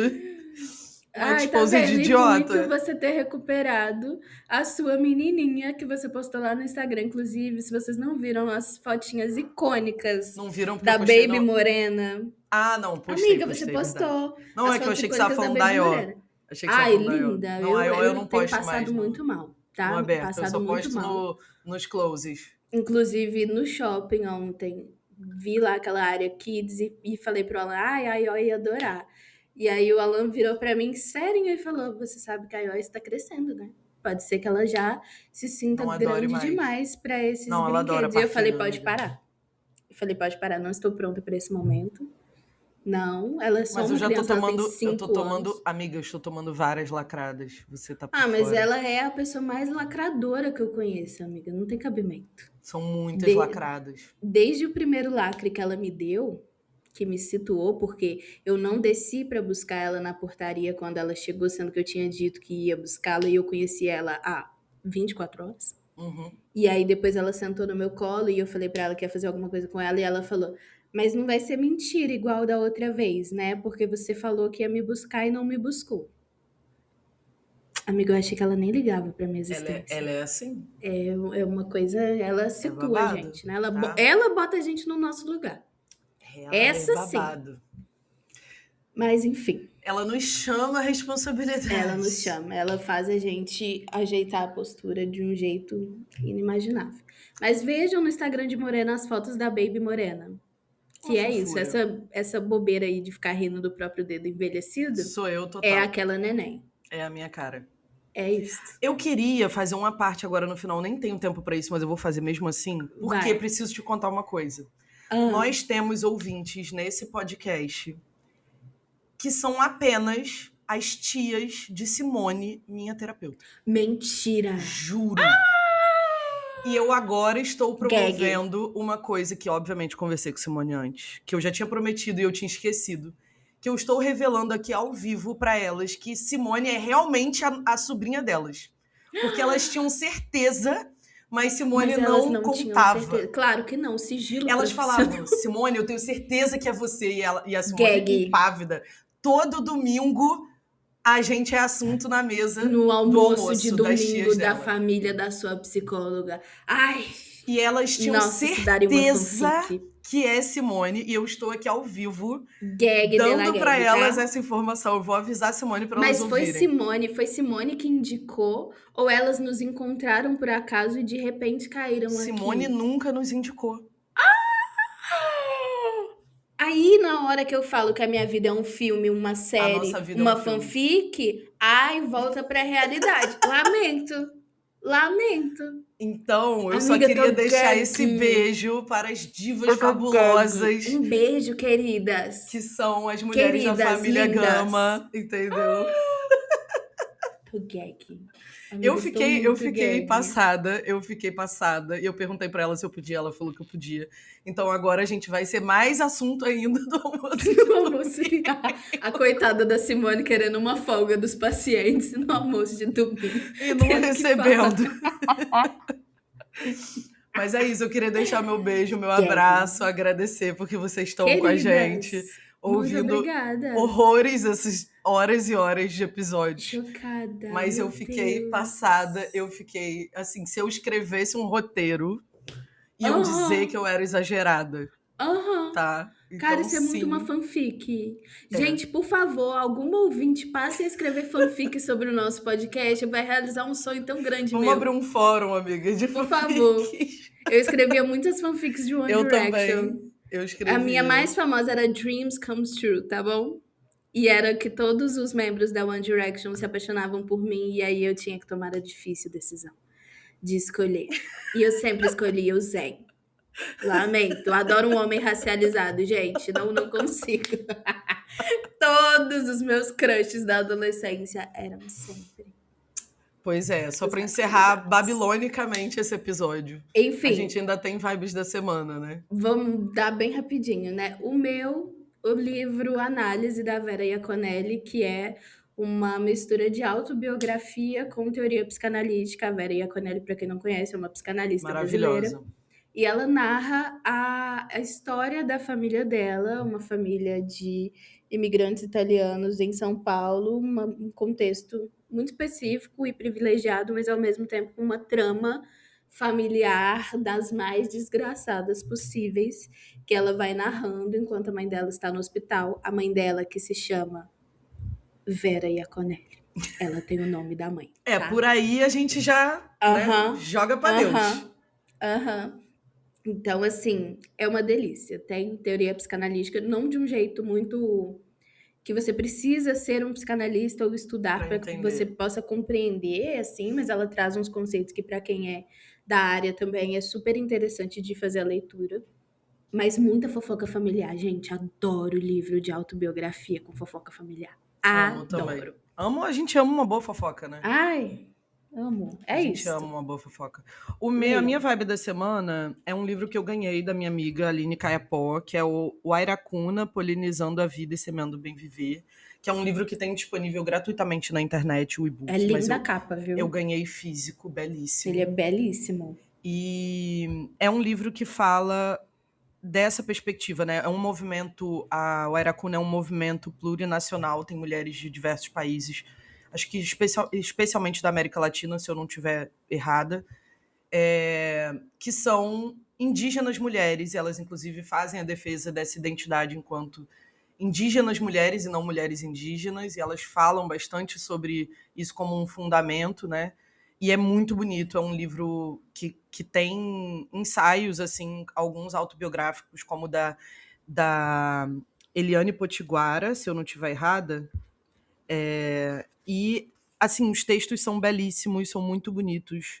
Uma Ai, tá expose de vendo? E muito idiota. você ter recuperado a sua menininha que você postou lá no Instagram. Inclusive, se vocês não viram as fotinhas icônicas Não viram porque da eu postei, Baby não? Morena. Ah, não, postei, Amiga, você postei, verdade. postou Não, as é que eu fotos achei que você tava icônicas da falando da Baby Ió. Morena. Achei que você tava Ai, falando da Ió. linda. Não, a Ió eu não tenho posto passado mais muito mal, tá? no aberto. Eu Passado só muito posto mal. nos closes. Inclusive, no shopping ontem, vi lá aquela área kids e falei pro Alan, ai, a Ió ia adorar. E aí o Alan virou pra mim sério e falou, você sabe que a Ió está crescendo, né? Pode ser que ela já se sinta Não adore grande mais. demais pra esses Não, ela adora brinquedos. E eu falei, parquinho, pode amiga. parar. Eu falei, pode parar, não estou pronta pra esse momento. Não, ela é só Mas eu uma já tô criança, ela tem tomando, 5 anos. amiga, eu estou tomando várias lacradas. Você tá por Ah, mas fora. ela é a pessoa mais lacradora que eu conheço, amiga. Não tem cabimento. São muitas lacradas. Desde o primeiro lacre que ela me deu, que me situou, porque eu não desci pra buscar ela na portaria quando ela chegou, sendo que eu tinha dito que ia buscá-la e eu conheci ela há 24 horas. Uhum. E aí depois ela sentou no meu colo e eu falei pra ela que ia fazer alguma coisa com ela e ela falou, mas não vai ser mentira igual da outra vez, né? Porque você falou que ia me buscar e não me buscou. Amiga, eu achei que ela nem ligava pra minha existência. Ela é assim. É uma coisa, ela situa a babado, gente, né? Ela, tá? ela bota a gente no nosso lugar. Ela Essa é sim. babado. Mas enfim, Ela nos chama a responsabilidade. ela nos chama, ela faz a gente ajeitar a postura de um jeito inimaginável. Mas vejam no Instagram de Morena as fotos da Baby Morena. Que Uma é isso, fofura. essa bobeira aí de ficar rindo do próprio dedo envelhecido Sou eu total. é aquela neném. É a minha cara. É isso. Eu queria fazer uma parte agora no final, nem tenho tempo pra isso, mas eu vou fazer mesmo assim, porque Vai. preciso te contar uma coisa. Ah, Nós temos ouvintes nesse podcast que são apenas as tias de Simone, minha terapeuta. mentira. Juro. E eu agora estou promovendo uma coisa que, obviamente, conversei com Simone antes, que eu já tinha prometido e eu tinha esquecido, que eu estou revelando aqui ao vivo para elas que Simone é realmente a sobrinha delas. Porque elas tinham certeza, mas Simone Mas elas não tinham contava. certeza. Claro que não, sigilo Elas profissional. falavam, Simone, eu tenho certeza que é você. E a Simone, Gag. impávida. Todo domingo, a gente é assunto na mesa No almoço de das domingo tias da dela. família da sua psicóloga. Ai, E elas tinham nossa, isso daria uma certeza fanfic. que é Simone. E eu estou aqui ao vivo Gag de la dando pra gag, elas tá? essa informação. Eu vou avisar a Simone pra Mas elas foi ouvirem. Simone que indicou ou elas nos encontraram por acaso e de repente caíram Simone aqui? nunca nos indicou. Aí, na hora que eu falo que a minha vida é um filme, uma série, nossa vida é uma um filme. fanfic, ai, volta pra realidade. Lamento. Então, eu só Amiga, queria tô deixar gag. esse beijo para as divas Eu tô fabulosas, gag. Um beijo, queridas. que são as mulheres da Queridas, família lindas. Gama, entendeu? Tô gag. Amiga, Eu estou fiquei muito gag. passada, e eu perguntei pra ela se eu podia, ela falou que eu podia. Então agora a gente vai ser mais assunto ainda do almoço. No almoço, a coitada da Simone querendo uma folga dos pacientes no almoço de domingo. E não Tendo que recebendo. Mas é isso, eu queria deixar meu beijo, meu abraço, agradecer porque vocês estão com a Queridas, gente, muito ouvindo obrigada. horrores essas horas e horas de episódios. Chocada. Mas meu eu fiquei Deus. passada, eu fiquei assim, se eu escrevesse um roteiro, iam Aham. dizer que eu era exagerada, Aham. tá? Cara, Então, isso é muito sim. uma fanfic. É. Gente, por favor, algum ouvinte passe a escrever fanfic sobre o nosso podcast. Vai realizar um sonho tão grande Vamos meu. abrir um fórum, amiga, de Por fanfics. favor. Eu escrevia muitas fanfics de One Eu Direction. também. Eu escrevi. A minha mais famosa era Dreams Comes True, tá bom? E era que todos os membros da One Direction se apaixonavam por mim e aí eu tinha que tomar a difícil decisão de escolher. E eu sempre escolhia o Zayn. Lamento, adoro um homem racializado, gente. Não consigo. Todos os meus crushes da adolescência eram sempre. Pois é, só Os pra encerrar racializados. babilonicamente esse episódio. A Enfim, gente ainda tem vibes da semana, né? vamos dar bem rapidinho, né? O meu o livro Análise, da Vera Iaconelli, que é uma mistura de autobiografia com teoria psicanalítica. A Vera Iaconelli, para quem não conhece, é uma psicanalista brasileira. Maravilhosa. E ela narra a história da família dela, uma família de imigrantes italianos em São Paulo, um contexto muito específico e privilegiado, mas ao mesmo tempo uma trama familiar das mais desgraçadas possíveis, que ela vai narrando enquanto a mãe dela está no hospital. A mãe dela, que se chama Vera Iaconelli. Ela tem o nome da mãe. É, tá? por aí a gente já Aham, joga pra Deus. Aham. Então, assim, é uma delícia. Tem teoria psicanalítica, não de um jeito muito que você precisa ser um psicanalista ou estudar Pra para que entender. você possa compreender, assim, mas ela traz uns conceitos que, para quem é da área também, é super interessante de fazer a leitura. Mas muita fofoca familiar, gente. Adoro livro de autobiografia com fofoca familiar. Amo também. Adoro. A gente ama uma boa fofoca, né? Ai, amo. É A gente isso. ama uma boa fofoca. A minha vibe da semana é um livro que eu ganhei da minha amiga Aline Caiapó, que é o Wairacuna, Polinizando a Vida e Semeando o Bem Viver, que é um livro que tem disponível gratuitamente na internet, o e-book. É mas linda a capa, viu? eu ganhei físico, belíssimo. Ele é belíssimo. E é um livro que fala dessa perspectiva, né? É um movimento, a Wairacuna é um movimento plurinacional, tem mulheres de diversos países, acho que especialmente da América Latina, se eu não estiver errada, que são indígenas mulheres, e elas inclusive fazem a defesa dessa identidade enquanto indígenas mulheres e não mulheres indígenas, e elas falam bastante sobre isso como um fundamento, né? E é muito bonito, é um livro que tem ensaios, assim, alguns autobiográficos, como da Eliane Potiguara, se eu não estiver errada. E, assim, os textos são belíssimos, são muito bonitos,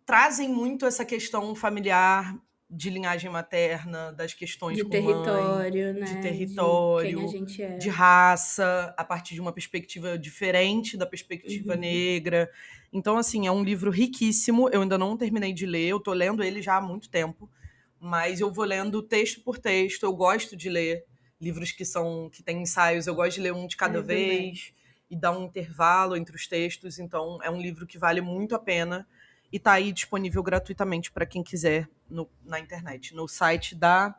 trazem muito essa questão familiar de linhagem materna, das questões De com território, mãe, né? de território, quem a gente é. de raça, a partir de uma perspectiva diferente da perspectiva negra. Então, assim, é um livro riquíssimo. Eu ainda não terminei de ler, eu tô lendo ele já há muito tempo, mas eu vou lendo texto por texto. Eu gosto de ler livros que têm ensaios, eu gosto de ler um de cada vez e dar um intervalo entre os textos. Então, é um livro que vale muito a pena. E está aí disponível gratuitamente para quem quiser na internet, no site da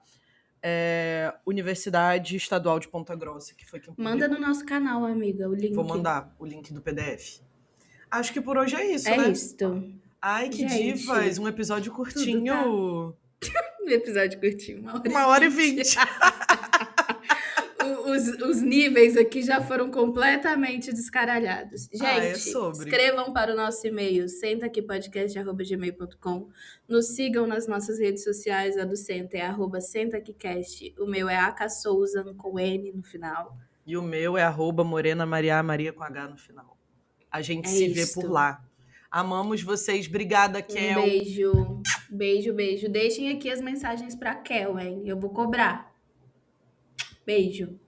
Universidade Estadual de Ponta Grossa, que foi quem publicou. Manda no nosso canal, amiga, o link. Vou mandar o link do PDF. Acho que por hoje é isso, É né? isto. Ai, que Gente, divas! Um episódio curtinho. Um episódio curtinho, 1h20. Os níveis aqui já foram completamente descaralhados. Gente, sobre. escrevam para o nosso e-mail, sentaaquipodcast@gmail.com. Nos sigam nas nossas redes sociais, a do Senta é @sentaaquicast. O meu é acasouzan, com N no final. E o meu é @Morena Maria com H no final. A gente se vê por lá. Amamos vocês. Obrigada, Kel. Um beijo. Beijo, beijo. Deixem aqui as mensagens para Kel, hein? Eu vou cobrar. Beijo.